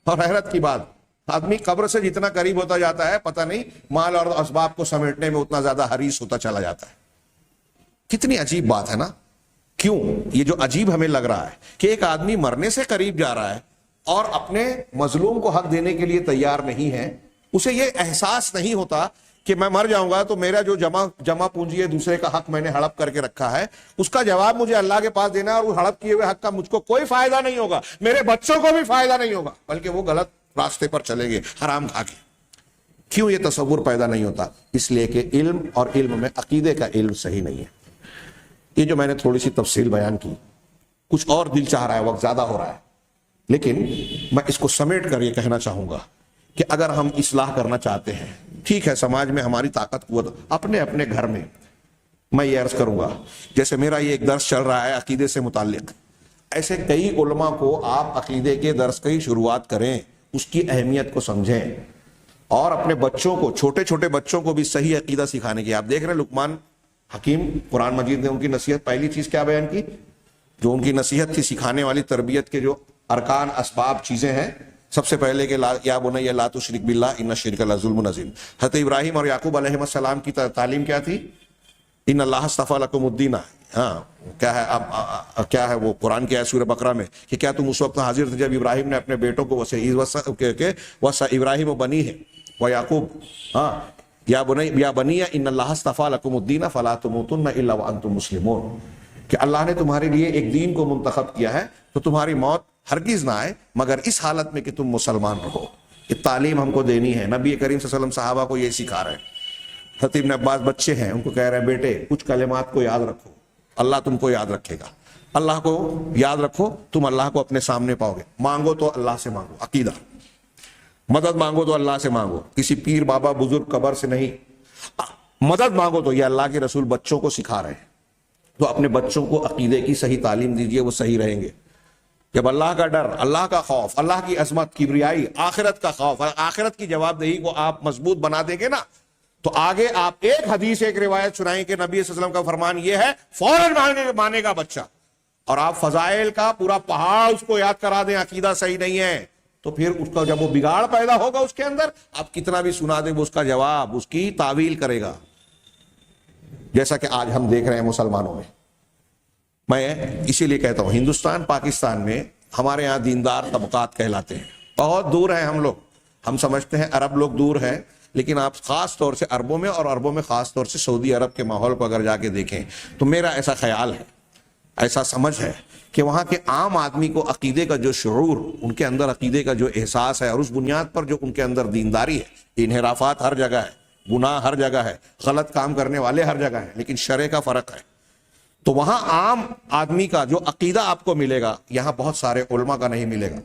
اور حیرت کی بات، آدمی قبر سے جتنا قریب ہوتا جاتا ہے، پتہ نہیں مال اور اسباب کو سمیٹنے میں اتنا زیادہ حریص ہوتا چلا جاتا ہے۔ کتنی عجیب بات ہے نا۔ کیوں یہ جو عجیب ہمیں لگ رہا ہے کہ ایک آدمی مرنے سے قریب جا رہا ہے اور اپنے مظلوم کو حق دینے کے لیے تیار نہیں ہے، اسے یہ احساس نہیں ہوتا کہ میں مر جاؤں گا تو میرا جو جمع پونجی ہے، دوسرے کا حق میں نے ہڑپ کر کے رکھا ہے، اس کا جواب مجھے اللہ کے پاس دینا ہے، اور وہ ہڑپ کیے ہوئے حق کا مجھ کو کوئی فائدہ نہیں ہوگا، میرے بچوں کو بھی فائدہ نہیں ہوگا، بلکہ وہ غلط راستے پر چلیں گے حرام کھا کے۔ کیوں یہ تصور پیدا نہیں ہوتا؟ اس لیے کہ علم، اور علم میں عقیدے کا علم صحیح نہیں ہے۔ یہ جو میں نے تھوڑی سی تفصیل بیان کی، کچھ اور دل چاہ رہا ہے، وقت زیادہ ہو رہا ہے، لیکن میں اس کو سمیٹ کر یہ کہنا چاہوں گا کہ اگر ہم اصلاح کرنا چاہتے ہیں، ٹھیک ہے، سماج میں ہماری طاقت قوت، اپنے اپنے گھر میں، میں یہ عرض کروں گا، جیسے میرا یہ ایک درس چل رہا ہے عقیدے سے متعلق، ایسے کئی علماء کو آپ عقیدے کے درس کی شروعات کریں، اس کی اہمیت کو سمجھیں، اور اپنے بچوں کو، چھوٹے چھوٹے بچوں کو بھی صحیح عقیدہ سکھانے کی۔ آپ دیکھ رہے ہیں لقمان حکیم، قرآن مجید نے ان کی نصیحت، پہلی چیز کیا بیان کی؟ جو ان کی نصیحت تھی، سکھانے والی تربیت کے جو ارکان، اسباب، چیزیں ہیں، سب سے پہلے کہ یا بنی لا تشرک باللہ ان الشرک لظلم عظیم۔ حضرت ابراہیم اور یعقوب علیہ السلام کی تعلیم کیا تھی؟ ان اللہ اصطفیٰ لکم الدین۔ ہاں، کیا ہے اب کیا ہے وہ قرآن کی آیت سورہ بقرہ میں کہ کیا تم اس وقت حاضر تھے جب ابراہیم نے اپنے بیٹوں کو وصا ابراہیم و بنی ہے و یعقوب، ہاں، یا بنی ان اللہ اصطفیٰ لکم الدین فلا تموتن الا وانتم مسلمون، کہ اللہ نے تمہارے لیے ایک دین کو منتخب کیا ہے تو تمہاری موت ہرگز نہ آئے مگر اس حالت میں کہ تم مسلمان رہو۔ یہ تعلیم ہم کو دینی ہے، نبی کریم صلی اللہ علیہ وسلم صحابہ کو یہ سکھا رہے ہیں۔ حضرت ابن عباس بچے ہیں، ان کو کہہ رہے ہیں بیٹے کچھ کلمات کو یاد رکھو، اللہ تم کو یاد رکھے گا. اللہ کو یاد رکھو, تم اللہ کو اپنے سامنے پاؤ گے. مانگو تو اللہ سے مانگو, عقیدہ. مدد مانگو تو اللہ سے مانگو, کسی پیر بابا بزرگ قبر سے نہیں. مدد مانگو تو یہ اللہ کے رسول بچوں کو سکھا رہے ہیں, تو اپنے بچوں کو عقیدے کی صحیح تعلیم دیجئے, وہ صحیح رہیں گے. جب اللہ کا ڈر, اللہ کا خوف, اللہ کی عظمت, کبریائی, آخرت کا خوف, آخرت کی جواب دہی کو آپ مضبوط بنا دیں گے نا, تو آگے آپ ایک حدیث ایک روایت سنائیں کہ نبی صلی اللہ علیہ وسلم کا فرمان یہ ہے, فوراً مانے گا بچہ. اور آپ فضائل کا پورا پہاڑ اس کو یاد کرا دیں, عقیدہ صحیح نہیں ہے, تو پھر اس کا جب وہ بگاڑ پیدا ہوگا اس کے اندر, آپ کتنا بھی سنا دیں وہ اس کا جواب, اس کی تعویل کرے گا. جیسا کہ آج ہم دیکھ رہے ہیں مسلمانوں میں. میں اسی لیے کہتا ہوں, ہندوستان پاکستان میں ہمارے یہاں دیندار طبقات کہلاتے ہیں, بہت دور ہیں ہم لوگ. ہم سمجھتے ہیں عرب لوگ دور ہیں, لیکن آپ خاص طور سے عربوں میں, اور عربوں میں خاص طور سے سعودی عرب کے ماحول کو اگر جا کے دیکھیں تو میرا ایسا خیال ہے, ایسا سمجھ ہے کہ وہاں کے عام آدمی کو عقیدے کا جو شعور, ان کے اندر عقیدے کا جو احساس ہے, اور اس بنیاد پر جو ان کے اندر دینداری ہے. انحرافات ہر جگہ ہے, گناہ ہر جگہ ہے, غلط کام کرنے والے ہر جگہ ہیں, لیکن شرع کا فرق ہے. تو وہاں عام آدمی کا جو عقیدہ آپ کو ملے گا, یہاں بہت سارے علماء کا نہیں ملے گا.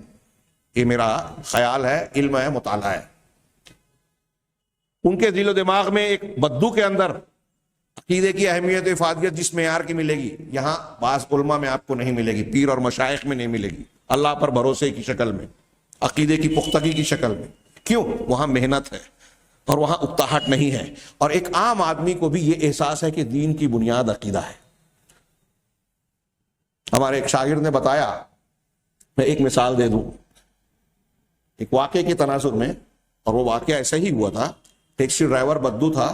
یہ میرا خیال ہے, علم ہے, مطالعہ ہے. ان کے دل و دماغ میں ایک بدو کے اندر عقیدے کی اہمیت و افادیت جس معیار کی ملے گی, یہاں بعض علماء میں آپ کو نہیں ملے گی, پیر اور مشائخ میں نہیں ملے گی, اللہ پر بھروسے کی شکل میں, عقیدے کی پختگی کی شکل میں. کیوں؟ وہاں محنت ہے اور وہاں اکتاہٹ نہیں ہے, اور ایک عام آدمی کو بھی یہ احساس ہے کہ دین کی بنیاد عقیدہ ہے. ہمارے ایک شاگرد نے بتایا, میں ایک مثال دے دوں ایک واقعے کے تناظر میں, اور وہ واقعہ ایسا ہی ہوا تھا. ٹیکسی ڈرائیور بدو تھا,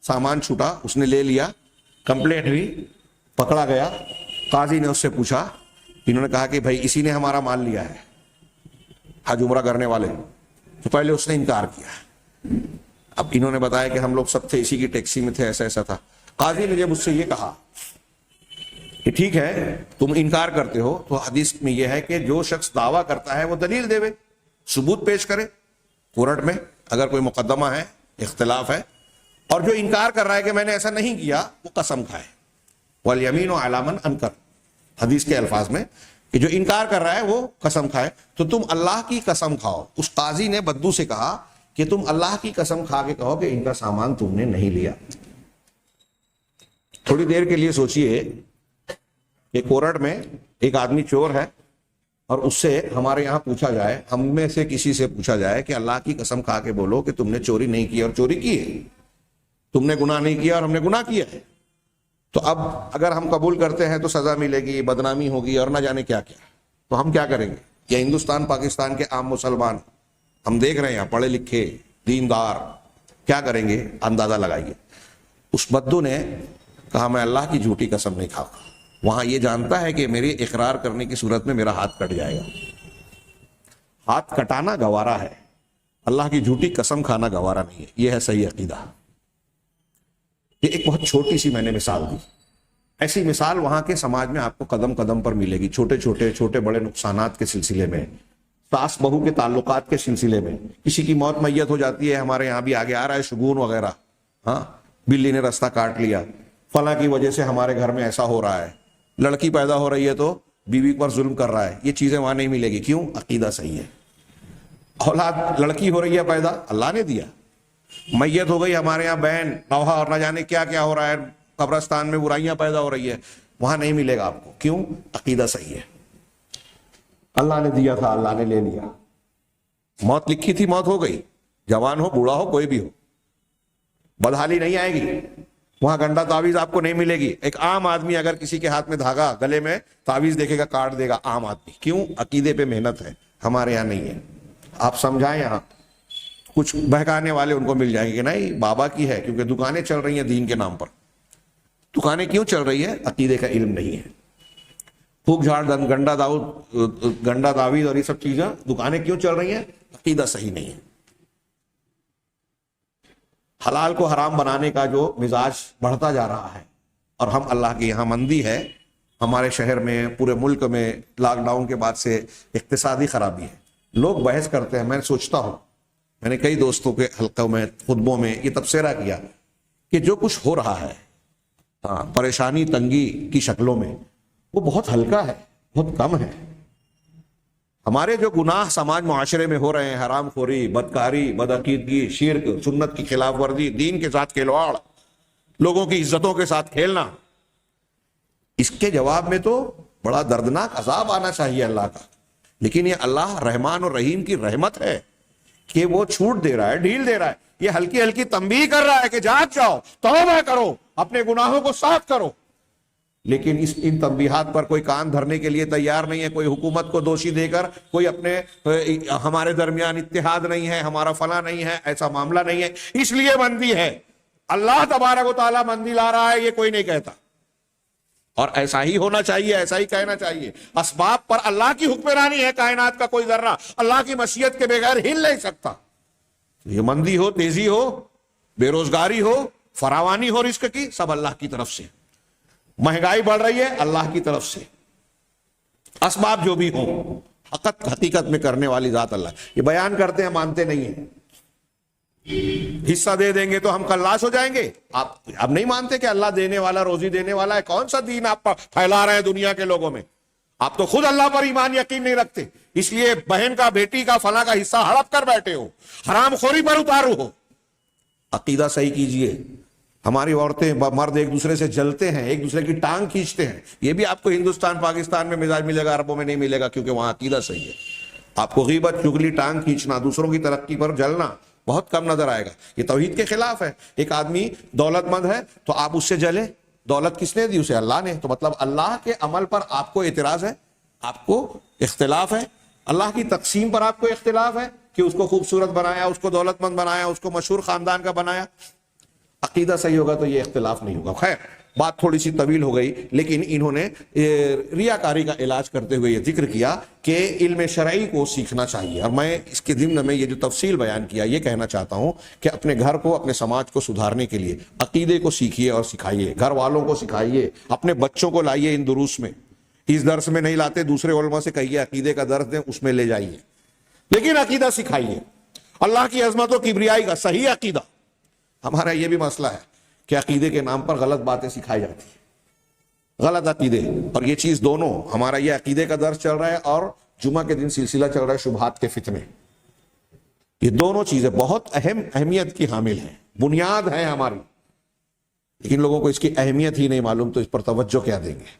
سامان چھوٹا, اس نے لے لیا, کمپلینٹ ہوئی, پکڑا گیا. قاضی نے اس سے پوچھا, انہوں نے کہا کہ بھائی اسی نے ہمارا مال لیا ہے, حج عمرہ کرنے والے. تو پہلے اس نے انکار کیا. اب انہوں نے بتایا کہ ہم لوگ سب تھے, اسی کی ٹیکسی میں تھے, ایسا ایسا تھا. قاضی نے جب اس سے یہ کہا کہ ٹھیک ہے تم انکار کرتے ہو, تو حدیث میں یہ ہے کہ جو شخص دعویٰ کرتا ہے وہ دلیل دے, ثبوت پیش کرے کورٹ میں. اگر کوئی مقدمہ ہے, اختلاف ہے, اور جو انکار کر رہا ہے کہ میں نے ایسا نہیں کیا, وہ قسم کھائے. والیمین علی من انکر, حدیث کے الفاظ میں کہ جو انکار کر رہا ہے وہ قسم کھائے. تو تم اللہ کی قسم کھاؤ. اس قاضی نے بدو سے کہا کہ تم اللہ کی قسم کھا کے کہو کہ ان کا سامان تم نے نہیں لیا. تھوڑی دیر کے لیے سوچئے کہ کورٹ میں ایک آدمی چور ہے, اور اس سے ہمارے یہاں پوچھا جائے, ہم میں سے کسی سے پوچھا جائے کہ اللہ کی قسم کھا کے بولو کہ تم نے چوری نہیں کی اور چوری کی ہے, تم نے گناہ نہیں کیا اور ہم نے گناہ کیا ہے. تو اب اگر ہم قبول کرتے ہیں تو سزا ملے گی, بدنامی ہوگی, اور نہ جانے کیا کیا. تو ہم کیا کریں گے؟ یا ہندوستان پاکستان کے عام مسلمان, ہم دیکھ رہے ہیں پڑھے لکھے دیندار, کیا کریں گے؟ اندازہ لگائیے. اس بدو نے کہا میں اللہ کی جھوٹی قسم نہیں کھاؤں گا. وہاں یہ جانتا ہے کہ میری اقرار کرنے کی صورت میں میرا ہاتھ کٹ جائے گا. ہاتھ کٹانا گوارا ہے, اللہ کی جھوٹی قسم کھانا گوارا نہیں ہے. یہ ہے صحیح عقیدہ. یہ ایک بہت چھوٹی سی میں نے مثال دی. ایسی مثال وہاں کے سماج میں آپ کو قدم قدم پر ملے گی, چھوٹے بڑے نقصانات کے سلسلے میں, ساس بہو کے تعلقات کے سلسلے میں. کسی کی موت میت ہو جاتی ہے, ہمارے یہاں بھی آگے آ رہا ہے شگون وغیرہ, ہاں بلی نے راستہ کاٹ لیا, فلاں کی وجہ سے ہمارے گھر میں ایسا ہو رہا ہے, لڑکی پیدا ہو رہی ہے تو بیوی پر ظلم کر رہا ہے. یہ چیزیں وہاں نہیں ملے گی. کیوں؟ عقیدہ صحیح ہے. اولاد لڑکی ہو رہی ہے پیدا, اللہ نے دیا. میت ہو گئی ہمارے یہاں بہن, نوحہ, اور نہ جانے کیا کیا ہو رہا ہے, قبرستان میں برائیاں پیدا ہو رہی ہے, وہاں نہیں ملے گا آپ کو. کیوں؟ عقیدہ صحیح ہے. اللہ نے دیا تھا, اللہ نے لے لیا. موت لکھی تھی, موت ہو گئی, جوان ہو بوڑھا ہو کوئی بھی ہو, بدحالی نہیں آئے گی. وہاں گنڈا تعویذ آپ کو نہیں ملے گی. ایک عام آدمی اگر کسی کے ہاتھ میں دھاگا, گلے میں تعویذ دیکھے گا, کاٹ دے گا عام آدمی. کیوں؟ عقیدے پہ محنت ہے. ہمارے یہاں نہیں ہے. آپ سمجھائیں, یہاں کچھ بہکانے والے ان کو مل جائیں گے کہ نہیں بابا کی ہے, کیونکہ دکانیں چل رہی ہیں دین کے نام پر. دکانیں کیوں چل رہی ہے؟ عقیدے کا علم نہیں ہے. پھوک جھاڑ, گنڈا تعویذ اور یہ سب چیزیں, دکانیں کیوں چل رہی ہیں؟ عقیدہ صحیح نہیں ہے. حلال کو حرام بنانے کا جو مزاج بڑھتا جا رہا ہے, اور ہم اللہ کے یہاں مندی ہے, ہمارے شہر میں, پورے ملک میں لاک ڈاؤن کے بعد سے اقتصادی خرابی ہے. لوگ بحث کرتے ہیں, میں سوچتا ہوں, میں نے کئی دوستوں کے حلقوں میں, خطبوں میں یہ تبصرہ کیا کہ جو کچھ ہو رہا ہے ہاں پریشانی تنگی کی شکلوں میں، وہ بہت ہلکا ہے، بہت کم ہے۔ ہمارے جو گناہ سماج معاشرے میں ہو رہے ہیں، حرام خوری، بدکاری، بدعقیدگی، شرک، سنت کی خلاف ورزی، دین کے ساتھ کھلواڑ، لوگوں کی عزتوں کے ساتھ کھیلنا، اس کے جواب میں تو بڑا دردناک عذاب آنا چاہیے اللہ کا۔ لیکن یہ اللہ رحمان اور رحیم کی رحمت ہے کہ وہ چھوٹ دے رہا ہے، ڈھیل دے رہا ہے، یہ ہلکی ہلکی تنبیہ کر رہا ہے کہ جاگ جاؤ، توبہ کرو، اپنے گناہوں کو صاف کرو۔ لیکن ان تنبیہات پر کوئی کان دھرنے کے لیے تیار نہیں ہے، کوئی حکومت کو دوشی دے کر کوئی اپنے ہمارے درمیان اتحاد نہیں ہے، ہمارا فلاں نہیں ہے، ایسا معاملہ نہیں ہے، اس لیے بندی ہے۔ اللہ تبارک و تعالیٰ بندی لا رہا ہے، یہ کوئی نہیں کہتا، اور ایسا ہی ہونا چاہیے، ایسا ہی کہنا چاہیے۔ اسباب پر اللہ کی حکمرانی ہے، کائنات کا کوئی ذرہ اللہ کی مشیت کے بغیر ہل نہیں سکتا۔ یہ مندی ہو، تیزی ہو، بے روزگاری ہو، فراوانی ہو رزق کی، سب اللہ کی طرف سے۔ مہنگائی بڑھ رہی ہے، اللہ کی طرف سے۔ اسباب جو بھی ہوں، حقیقت میں کرنے والی ذات اللہ۔ یہ بیان کرتے ہیں، مانتے نہیں ہیں۔ حصہ دے دیں گے تو ہم خلاص ہو جائیں گے۔ آپ اب نہیں مانتے کہ اللہ دینے والا، روزی دینے والا ہے؟ کون سا دین آپ پھیلا رہے ہیں دنیا کے لوگوں میں؟ آپ تو خود اللہ پر ایمان یقین نہیں رکھتے، اس لیے بہن کا، بیٹی کا، فلاں کا حصہ ہڑپ کر بیٹھے ہو، حرام خوری پر اتارو ہو۔ عقیدہ صحیح کیجئے۔ ہماری عورتیں مرد ایک دوسرے سے جلتے ہیں، ایک دوسرے کی ٹانگ کھینچتے ہیں، یہ بھی آپ کو ہندوستان پاکستان میں مزاج ملے گا، عربوں میں نہیں ملے گا، کیونکہ وہاں عقیدہ صحیح ہے۔ آپ کو غیبت، چغلی، ٹانگ کھینچنا، دوسروں کی ترقی پر جلنا بہت کم نظر آئے گا۔ یہ توحید کے خلاف ہے۔ ایک آدمی دولت مند ہے تو آپ اس سے جلے، دولت کس نے دی؟ اسے اللہ نے۔ تو مطلب اللہ کے عمل پر آپ کو اعتراض ہے، آپ کو اختلاف ہے، اللہ کی تقسیم پر آپ کو اختلاف ہے کہ اس کو خوبصورت بنایا، اس کو دولت مند بنایا، اس کو مشہور خاندان کا بنایا۔ عقیدہ صحیح ہوگا تو یہ اختلاف نہیں ہوگا۔ خیر، بات تھوڑی سی طویل ہو گئی، لیکن انہوں نے ریاکاری کا علاج کرتے ہوئے یہ ذکر کیا کہ علم شرعی کو سیکھنا چاہیے۔ اور میں اس کے ضمن میں یہ جو تفصیل بیان کیا، یہ کہنا چاہتا ہوں کہ اپنے گھر کو، اپنے سماج کو سدھارنے کے لیے عقیدے کو سیکھیے اور سکھائیے، گھر والوں کو سکھائیے، اپنے بچوں کو لائیے ان دروس میں۔ اس درس میں نہیں لاتے، دوسرے علماء سے کہیے عقیدے کا درس دیں، اس میں لے جائیے، لیکن عقیدہ سکھائیے، اللہ کی عظمت و کبریائی کا صحیح عقیدہ۔ ہمارا یہ بھی مسئلہ ہے کہ عقیدے کے نام پر غلط باتیں سکھائی جاتی ہیں، غلط عقیدے، اور یہ چیز دونوں، ہمارا یہ عقیدے کا درس چل رہا ہے اور جمعہ کے دن سلسلہ چل رہا ہے شبہات کے فتنے، یہ دونوں چیزیں بہت اہمیت کی حامل ہیں، بنیاد ہیں ہماری، لیکن لوگوں کو اس کی اہمیت ہی نہیں معلوم، تو اس پر توجہ کیا دیں گے؟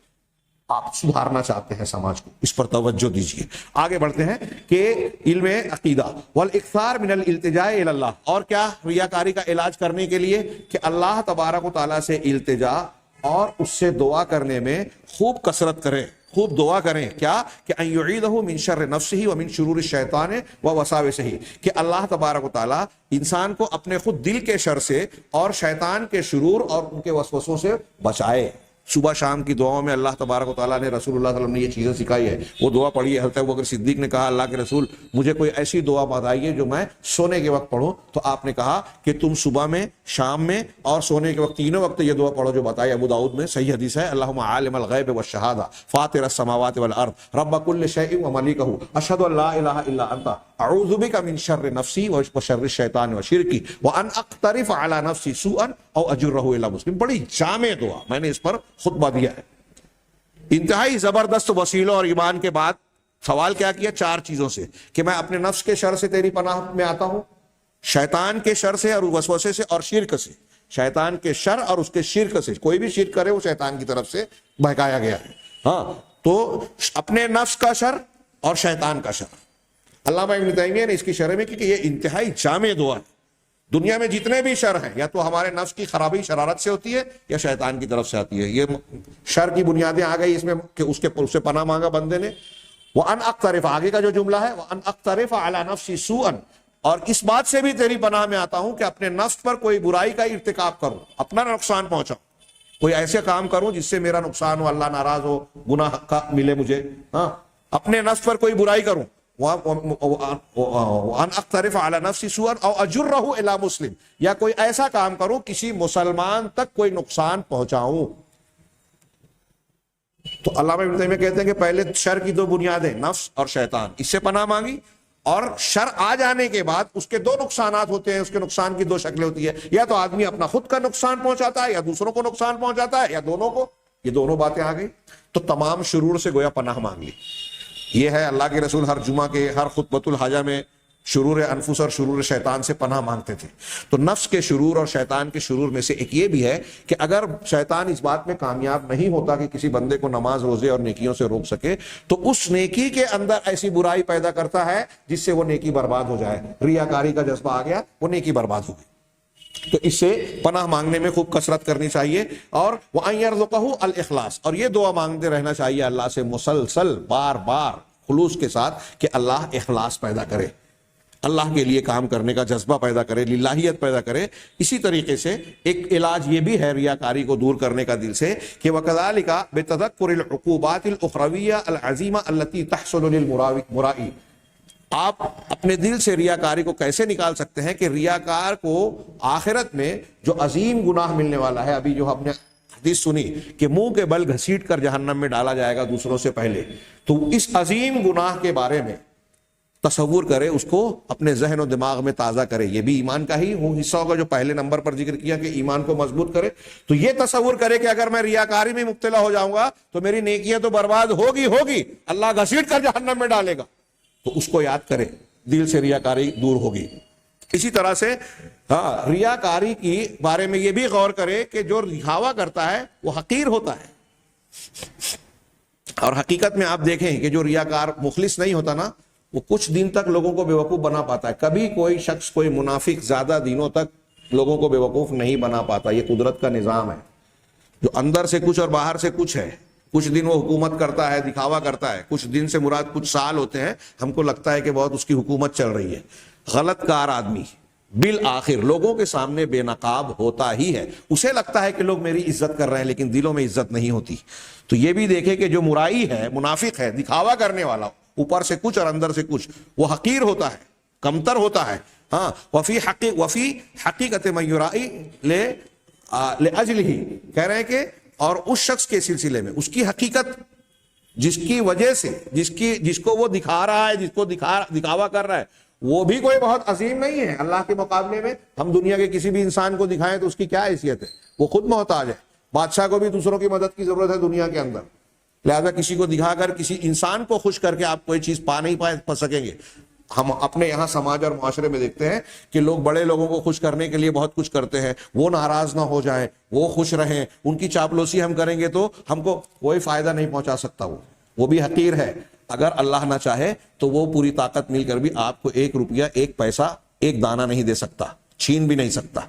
آپ سدھارنا چاہتے ہیں سماج کو، اس پر توجہ دیجیے۔ آگے بڑھتے ہیں کہ علم عقیدہ والاکثار من الالتجاء الی اللہ، اور کیا ریاکاری کا علاج کرنے کے لیے کہ اللہ تبارک و تعالیٰ سے التجا اور اس سے دعا کرنے میں خوب کثرت کریں، خوب دعا کریں۔ کیا کہ ان یعیدہ من شر نفسہ ومن شرور الشیطان ووساوسہ، کہ اللہ تبارک و تعالیٰ انسان کو اپنے خود دل کے شر سے اور شیطان کے شرور اور ان کے وسوسوں سے بچائے۔ صبح شام کی دعاؤں میں اللہ تبارک و تعالیٰ نے، رسول اللہ صلی اللہ علیہ وسلم نے یہ چیزیں سکھائی ہے۔ وہ دعا پڑھی ہے، حضرت ابوبکر صدیق نے کہا اللہ کے رسول مجھے کوئی ایسی دعا بتائیے جو میں سونے کے وقت پڑھوں، تو آپ نے کہا کہ تم صبح میں، شام میں اور سونے کے وقت، تینوں وقت یہ دعا پڑھو جو بتائی ابو داؤد میں، صحیح حدیث ہے۔ اللہم عالم الغیب والشہادہ فاطر السماوات والارض رب کل شیء وملیکہ اشہد ان لا الہ الا انت اعوذ بک من شر نفسی وشر الشیطان وشرکی وان اقترف علی نفسی سوءا او اجرہ الی مسلم۔ بڑی جامع دعا، میں نے اس پر خطبہ دیا ہے۔ انتہائی زبردست وسیلوں اور ایمان کے بعد سوال کیا کیا؟ 4 چیزوں سے، کہ میں اپنے نفس کے شر سے تیری پناہ میں آتا ہوں، شیطان کے شر سے اور وسوسے سے، اور شرک سے۔ شیطان کے شر اور اس کے شرک سے، کوئی بھی شرک کرے وہ شیطان کی طرف سے بہکایا گیا ہے۔ ہاں، تو اپنے نفس کا شر اور شیطان کا شر۔ علامہ ابن تیمیہ نے اس کی شرح میں کی کہ یہ انتہائی جامع دعا ہے۔ دنیا میں جتنے بھی شر ہیں، یا تو ہمارے نفس کی خرابی، شرارت سے ہوتی ہے، یا شیطان کی طرف سے آتی ہے۔ یہ شر کی بنیادیں آ گئی اس میں کہ اس سے پناہ مانگا بندے نے۔ وَأَنْ أَقْتَرِفَ، آگے کا جو جملہ ہے وَأَنْ أَقْتَرِفَ عَلَى نَفْسِي سُوءًا، اور اس بات سے بھی تیری پناہ میں آتا ہوں کہ اپنے نفس پر کوئی برائی کا ارتکاب کروں، اپنا نقصان پہنچاؤں، کوئی ایسے کام کروں جس سے میرا نقصان ہو، اللہ ناراض ہو، گناہ کا ملے مجھے۔ ہاں، اپنے نفس پر کوئی برائی کروں، وَأَنْ أَقْتَرِفَ عَلَى نَفْسِي سُوءًا أَوْ أَجُرَّهُ إِلَى مُسْلِمٍ، یا کوئی ایسا کام کروں کسی مسلمان تک کوئی نقصان پہنچاؤں۔ تو علامہ ابن تیمیہ کہتے ہیں کہ پہلے شر کی 2 بنیادیں، نفس اور شیطان، اس سے پناہ مانگی، اور شر آ جانے کے بعد اس کے دو نقصانات ہوتے ہیں، اس کے نقصان کی دو شکلیں ہوتی ہیں، یا تو آدمی اپنا خود کا نقصان پہنچاتا ہے یا دوسروں کو نقصان پہنچاتا ہے یا دونوں کو، یہ دونوں باتیں آ گئی۔ تو تمام شرور سے گویا پناہ مانگ لی۔ یہ ہے اللہ کے رسول ہر جمعہ کے ہر خطبۃ الحاجہ میں شرور انفس اور شرور شیطان سے پناہ مانگتے تھے۔ تو نفس کے شرور اور شیطان کے شرور میں سے ایک یہ بھی ہے کہ اگر شیطان اس بات میں کامیاب نہیں ہوتا کہ کسی بندے کو نماز روزے اور نیکیوں سے روک سکے، تو اس نیکی کے اندر ایسی برائی پیدا کرتا ہے جس سے وہ نیکی برباد ہو جائے۔ ریاکاری کا جذبہ آ گیا، وہ نیکی برباد ہو گئی۔ تو اس سے پناہ مانگنے میں خوب کثرت کرنی چاہیے، اور وَأَن يَرْزُقَهُ الْإِخْلَاص، اور یہ دعا مانگتے رہنا چاہیے اللہ سے مسلسل، بار بار خلوص کے ساتھ، کہ اللہ اخلاص پیدا کرے، اللہ کے لیے کام کرنے کا جذبہ پیدا کرے، للہیت پیدا کرے۔ اسی طریقے سے ایک علاج یہ بھی ہے ریاکاری کو دور کرنے کا دل سے، کہ وَكَذَلِكَ بِتَذَكُّرِ الْعُقُوبَاتِ الْأُخْرَوِيَّةِ الْعَظِيمَةِ الَّتِي تَحْصُلُ لِلْمُرَائِي۔ آپ اپنے دل سے ریاکاری کو کیسے نکال سکتے ہیں کہ ریاکار کو آخرت میں جو عظیم گناہ ملنے والا ہے، ابھی جو ہم نے حدیث سنی کہ منہ کے بل گھسیٹ کر جہنم میں ڈالا جائے گا دوسروں سے پہلے، تو اس عظیم گناہ کے بارے میں تصور کرے، اس کو اپنے ذہن و دماغ میں تازہ کرے۔ یہ بھی ایمان کا ہی وہ حصہ ہوگا جو پہلے نمبر پر ذکر کیا کہ ایمان کو مضبوط کرے۔ تو یہ تصور کرے کہ اگر میں ریاکاری میں مبتلا ہو جاؤں گا تو میری نیکیاں تو برباد ہوگی، اللہ گھسیٹ کر جہنم میں ڈالے گا، تو اس کو یاد کرے، دل سے ریاکاری دور ہوگی۔ اسی طرح سے ریاکاری کی بارے میں یہ بھی غور کرے کہ جو دکھاوا کرتا ہے وہ حقیر ہوتا ہے، اور حقیقت میں آپ دیکھیں کہ جو ریاکار مخلص نہیں ہوتا نا، وہ کچھ دن تک لوگوں کو بیوقوف بنا پاتا ہے۔ کبھی کوئی شخص، کوئی منافق زیادہ دنوں تک لوگوں کو بیوقوف نہیں بنا پاتا۔ یہ قدرت کا نظام ہے، جو اندر سے کچھ اور باہر سے کچھ ہے۔ کچھ دن وہ حکومت کرتا ہے، دکھاوا کرتا ہے، کچھ دن سے مراد کچھ سال ہوتے ہیں، ہم کو لگتا ہے کہ بہت اس کی حکومت چل رہی ہے۔ غلط کار آدمی بالآخر لوگوں کے سامنے بے نقاب ہوتا ہی ہے۔ اسے لگتا ہے کہ لوگ میری عزت کر رہے ہیں، لیکن دلوں میں عزت نہیں ہوتی۔ تو یہ بھی دیکھے کہ جو مرائی ہے، منافق ہے، دکھاوا کرنے والا، اوپر سے کچھ اور اندر سے کچھ، وہ حقیر ہوتا ہے، کمتر ہوتا ہے۔ وفی حقیقت من یرائی لاجلہ، کہہ رہے ہیں کہ اور اس شخص کے سلسلے میں، اس کی حقیقت جس کی وجہ سے، جس کو وہ دکھا رہا ہے، جس کو دکھاوا کر رہا ہے، وہ بھی کوئی بہت عظیم نہیں ہے اللہ کے مقابلے میں۔ ہم دنیا کے کسی بھی انسان کو دکھائیں تو اس کی کیا حیثیت ہے؟ وہ خود محتاج ہے۔ بادشاہ کو بھی دوسروں کی مدد کی ضرورت ہے دنیا کے اندر، لہذا کسی کو دکھا کر، کسی انسان کو خوش کر کے آپ کوئی چیز نہیں پا سکیں گے۔ ہم اپنے یہاں سماج اور معاشرے میں دیکھتے ہیں کہ لوگ بڑے لوگوں کو خوش کرنے کے لیے بہت کچھ کرتے ہیں، وہ ناراض نہ ہو جائیں، وہ خوش رہیں، ان کی چاپلوسی ہم کریں گے تو ہم کو کوئی فائدہ نہیں پہنچا سکتا۔ وہ بھی حقیر ہے۔ اگر اللہ نہ چاہے تو وہ پوری طاقت مل کر بھی آپ کو 1 روپیہ، 1 پیسہ، 1 دانہ نہیں دے سکتا، چھین بھی نہیں سکتا۔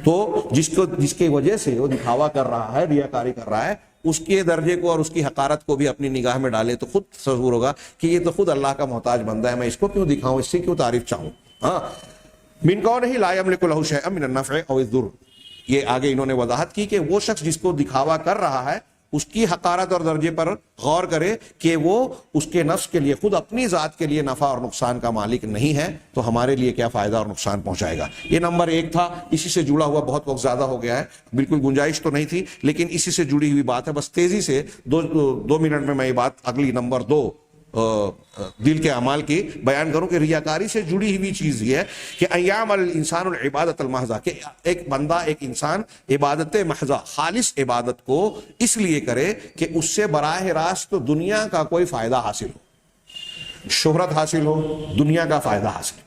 تو جس کی وجہ سے وہ دکھاوا کر رہا ہے، ریاکاری کر رہا ہے، اس کے درجے کو اور اس کی حقارت کو بھی اپنی نگاہ میں ڈالے تو خود تصور ہوگا کہ یہ تو خود اللہ کا محتاج بندہ ہے، میں اس کو کیوں دکھاؤں، اس سے کیوں تعریف چاہوں۔ من کونہ لا یملک لہ شیئا من النفع او الضر، یہ آگے انہوں نے وضاحت کی کہ وہ شخص جس کو دکھاوا کر رہا ہے، اس کی حقارت اور درجے پر غور کرے کہ وہ اس کے نفس کے لیے، خود اپنی ذات کے لیے نفع اور نقصان کا مالک نہیں ہے، تو ہمارے لیے کیا فائدہ اور نقصان پہنچائے گا۔ یہ نمبر 1 تھا، اسی سے جڑا ہوا بہت وقت زیادہ ہو گیا ہے، بالکل گنجائش تو نہیں تھی، لیکن اسی سے جڑی ہوئی بات ہے، بس تیزی سے 2 منٹ میں میں یہ بات اگلی نمبر 2 دل کے اعمال کی بیان کروں کہ ریاکاری سے جڑی ہوئی چیز یہ ہے کہ ایام الانسان العبادت المحضہ، کہ ایک بندہ، ایک انسان عبادت محضہ، خالص عبادت کو اس لیے کرے کہ اس سے براہ راست دنیا کا کوئی فائدہ حاصل ہو، شہرت حاصل ہو، دنیا کا فائدہ حاصل ہو۔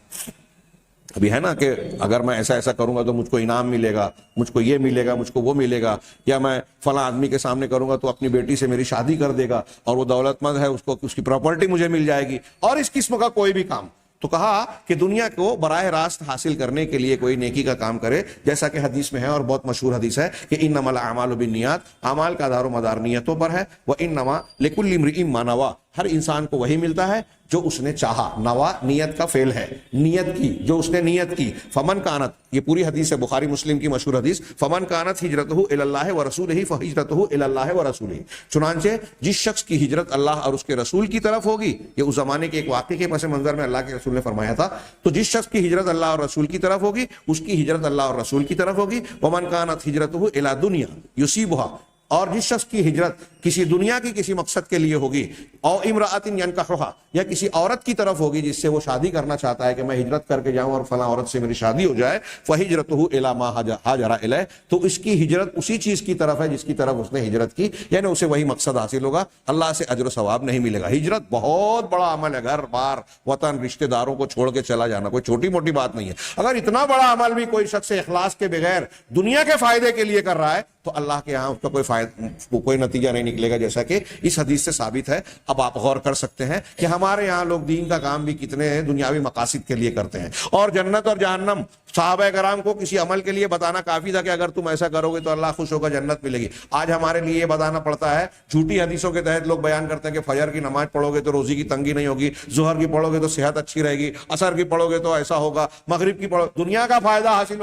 ابھی ہے نا کہ اگر میں ایسا کروں گا تو مجھ کو انعام ملے گا، مجھ کو یہ ملے گا، مجھ کو وہ ملے گا، یا میں فلاں آدمی کے سامنے کروں گا تو اپنی بیٹی سے میری شادی کر دے گا اور وہ دولت مند ہے، اس کی پراپرٹی مجھے مل جائے گی، اور اس قسم کا کوئی بھی کام۔ تو کہا کہ دنیا کو براہ راست حاصل کرنے کے لیے کوئی نیکی کا کام کرے، جیسا کہ حدیث میں ہے اور بہت مشہور حدیث ہے کہ انما الاعمال بالنیات، اعمال کا دار و مدار نیتوں پر ہے، وانما لکل امرئ ما نوى، ہر انسان کو وہی ملتا ہے جو اس نے چاہا۔ نوا نیت کا فعل ہے، نیت کی، جو اس نے نیت کی۔ فمن کانت، یہ پوری حدیث ہے بخاری مسلم کی مشہور حدیث، فمن کانت ہجرتہ الی اللہ ورسولہ فہجرتہ الی اللہ ورسولہ، چنانچہ جس شخص کی ہجرت اللہ اور اس کے رسول کی طرف ہوگی، یہ اس زمانے کے ایک واقعے کے پس منظر میں اللہ کے رسول نے فرمایا تھا، تو جس شخص کی ہجرت اللہ اور رسول کی طرف ہوگی، اس کی ہجرت اللہ اور رسول کی طرف ہوگی۔ ومن کانت ہجرتہ الی دنیا یصیبھا، اور جس شخص کی ہجرت کسی دنیا کی کسی مقصد کے لیے ہوگی، او امرأۃ ینکحھا، یا کسی عورت کی طرف ہوگی جس سے وہ شادی کرنا چاہتا ہے کہ میں ہجرت کر کے جاؤں اور فلاں عورت سے میری شادی ہو جائے، فہجرتہ الی ما ہاجر الیہ، تو اس کی ہجرت اسی چیز کی طرف ہے جس کی طرف اس نے ہجرت کی، یعنی اسے وہی مقصد حاصل ہوگا، اللہ سے اجر و ثواب نہیں ملے گا۔ ہجرت بہت بڑا عمل ہے، گھر بار وطن رشتہ داروں کو چھوڑ کے چلا جانا کوئی چھوٹی موٹی بات نہیں ہے۔ اگر اتنا بڑا عمل بھی کوئی شخص اخلاص کے بغیر دنیا کے فائدے کے لیے کر رہا ہے تو اللہ کے ہاں اس کا کوئی نتیجہ نہیں نکلے گا، جیسا کہ اس حدیث سے ثابت ہے۔ اب آپ غور کر سکتے ہیں کہ ہمارے یہاں لوگ دین کا کام بھی کتنے دنیاوی مقاصد کے لیے کرتے ہیں، اور جنت اور جہنم صحابہ کرام کو کسی عمل کے لیے بتانا کافی تھا کہ اگر تم ایسا کرو گے تو اللہ خوش ہوگا، جنت ملے گی۔ آج ہمارے لیے یہ بتانا پڑتا ہے، جھوٹی حدیثوں کے تحت لوگ بیان کرتے ہیں کہ فجر کی نماز پڑھو گے تو روزی کی تنگی نہیں ہوگی، ظہر کی پڑھو گے تو صحت اچھی رہے گی، عصر کی پڑھو گے تو ایسا ہوگا، مغرب کی پڑھو، دنیا کا فائدہ حاصل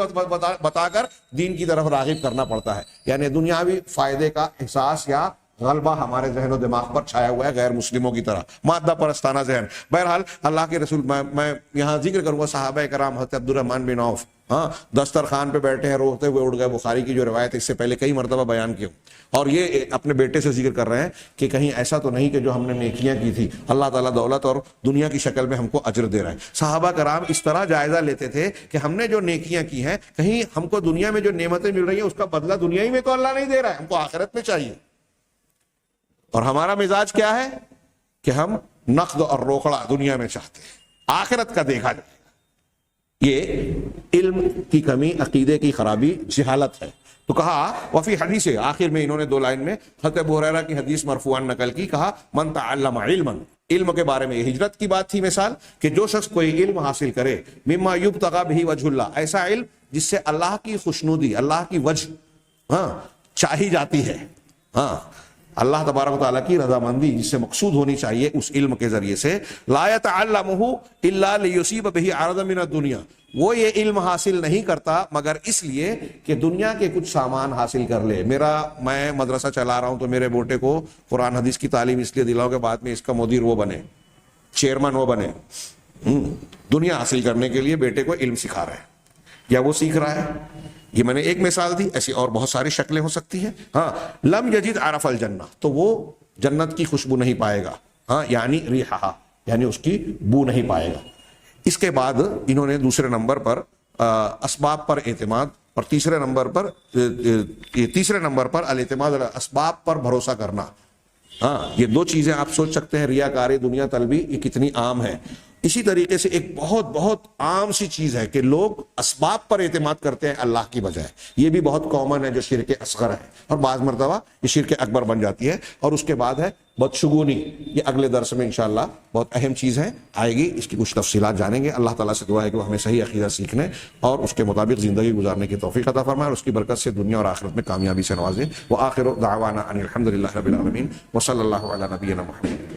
بتا کر دین کی طرف راغب کرنا پڑتا ہے۔ یعنی دنیاوی فائدے کا احساس یا غلبہ ہمارے ذہن و دماغ پر چھایا ہوا ہے، غیر مسلموں کی طرح مادہ پرستانہ ذہن۔ بہرحال اللہ کے رسول، میں یہاں ذکر کروں گا صحابہ کرام، حضرت عبدالرحمن بن عوف دسترخوان پہ بیٹھے ہیں، روتے ہوئے اٹھ گئے، بخاری کی جو روایت ہے اس سے پہلے کئی مرتبہ بیان کی ہوں، اور یہ اپنے بیٹے سے ذکر کر رہے ہیں کہ کہیں ایسا تو نہیں کہ جو ہم نے نیکیاں کی تھی اللہ تعالیٰ دولت اور دنیا کی شکل میں ہم کو اجر دے رہا ہے۔ صحابہ کرام اس طرح جائزہ لیتے تھے کہ ہم نے جو نیکیاں کی ہیں، کہیں ہم کو دنیا میں جو نعمتیں مل رہی ہیں اس کا بدلہ دنیا ہی میں تو اللہ نہیں دے رہا ہے، ہم کو آخرت میں چاہیے۔ اور ہمارا مزاج کیا ہے کہ ہم نقد اور روکڑا دنیا میں چاہتے ہیں، آخرت کا دیکھا جائے۔ یہ علم کی کمی، عقیدے کی خرابی، جہالت ہے۔ تو کہا وفی حدیث، آخر میں انہوں نے 2 لائن میں حضرت ابو ہریرہ کی حدیث مرفوعاً نقل کی، کہا من تعلم علما، علم کے بارے میں یہ ہجرت کی بات تھی مثال، کہ جو شخص کوئی علم حاصل کرے، مما یبتغى به وجه اللہ، ایسا علم جس سے اللہ کی خوشنودی، اللہ کی وجہ چاہی جاتی ہے، اللہ تبارک و تعالیٰ کی رضامندی جس سے مقصود ہونی چاہیے اس علم کے ذریعے سے، لا يتعلمه الا ليصيب به عرضا من الدنيا، وہ یہ علم حاصل نہیں کرتا مگر اس لیے کہ دنیا کے کچھ سامان حاصل کر لے۔ میں مدرسہ چلا رہا ہوں تو میرے بیٹے کو قرآن حدیث کی تعلیم اس لیے دلاؤ کہ بعد میں اس کا مدیر وہ بنے، چیئرمین وہ بنے۔ دنیا حاصل کرنے کے لیے بیٹے کو علم سکھا رہا ہے یا وہ سیکھ رہا ہے۔ یہ میں نے ایک مثال دی، ایسی اور بہت ساری شکلیں ہو سکتی ہیں۔ لم یجد عرف الجنہ، تو وہ جنت کی خوشبو نہیں پائے گا، یعنی ریحہ، یعنی اس کی بو نہیں پائے گا۔ اس کے بعد انہوں نے دوسرے نمبر پر اسباب پر اعتماد، اور تیسرے نمبر پر الاعتماد علی اسباب پر بھروسہ کرنا۔ یہ 2 چیزیں آپ سوچ سکتے ہیں، ریاکاری، دنیا طلبی، یہ کتنی عام ہے۔ اسی طریقے سے ایک بہت بہت عام سی چیز ہے کہ لوگ اسباب پر اعتماد کرتے ہیں اللہ کی بجائے، یہ بھی بہت کامن ہے جو شرک اصغر ہے، اور بعض مرتبہ یہ شرک اکبر بن جاتی ہے۔ اور اس کے بعد ہے بدشگونی، یہ اگلے درس میں انشاءاللہ بہت اہم چیز ہے، آئے گی، اس کی کچھ تفصیلات جانیں گے۔ اللہ تعالیٰ سے دعا ہے کہ وہ ہمیں صحیح عقیدہ سیکھنے اور اس کے مطابق زندگی گزارنے کی توفیق عطا فرمائے، اور اس کی برکت سے دنیا اور آخرت میں کامیابی سے نوازے۔ وآخر دعوانا ان الحمد للہ رب العالمین، وصلی اللہ علی نبینا محمد۔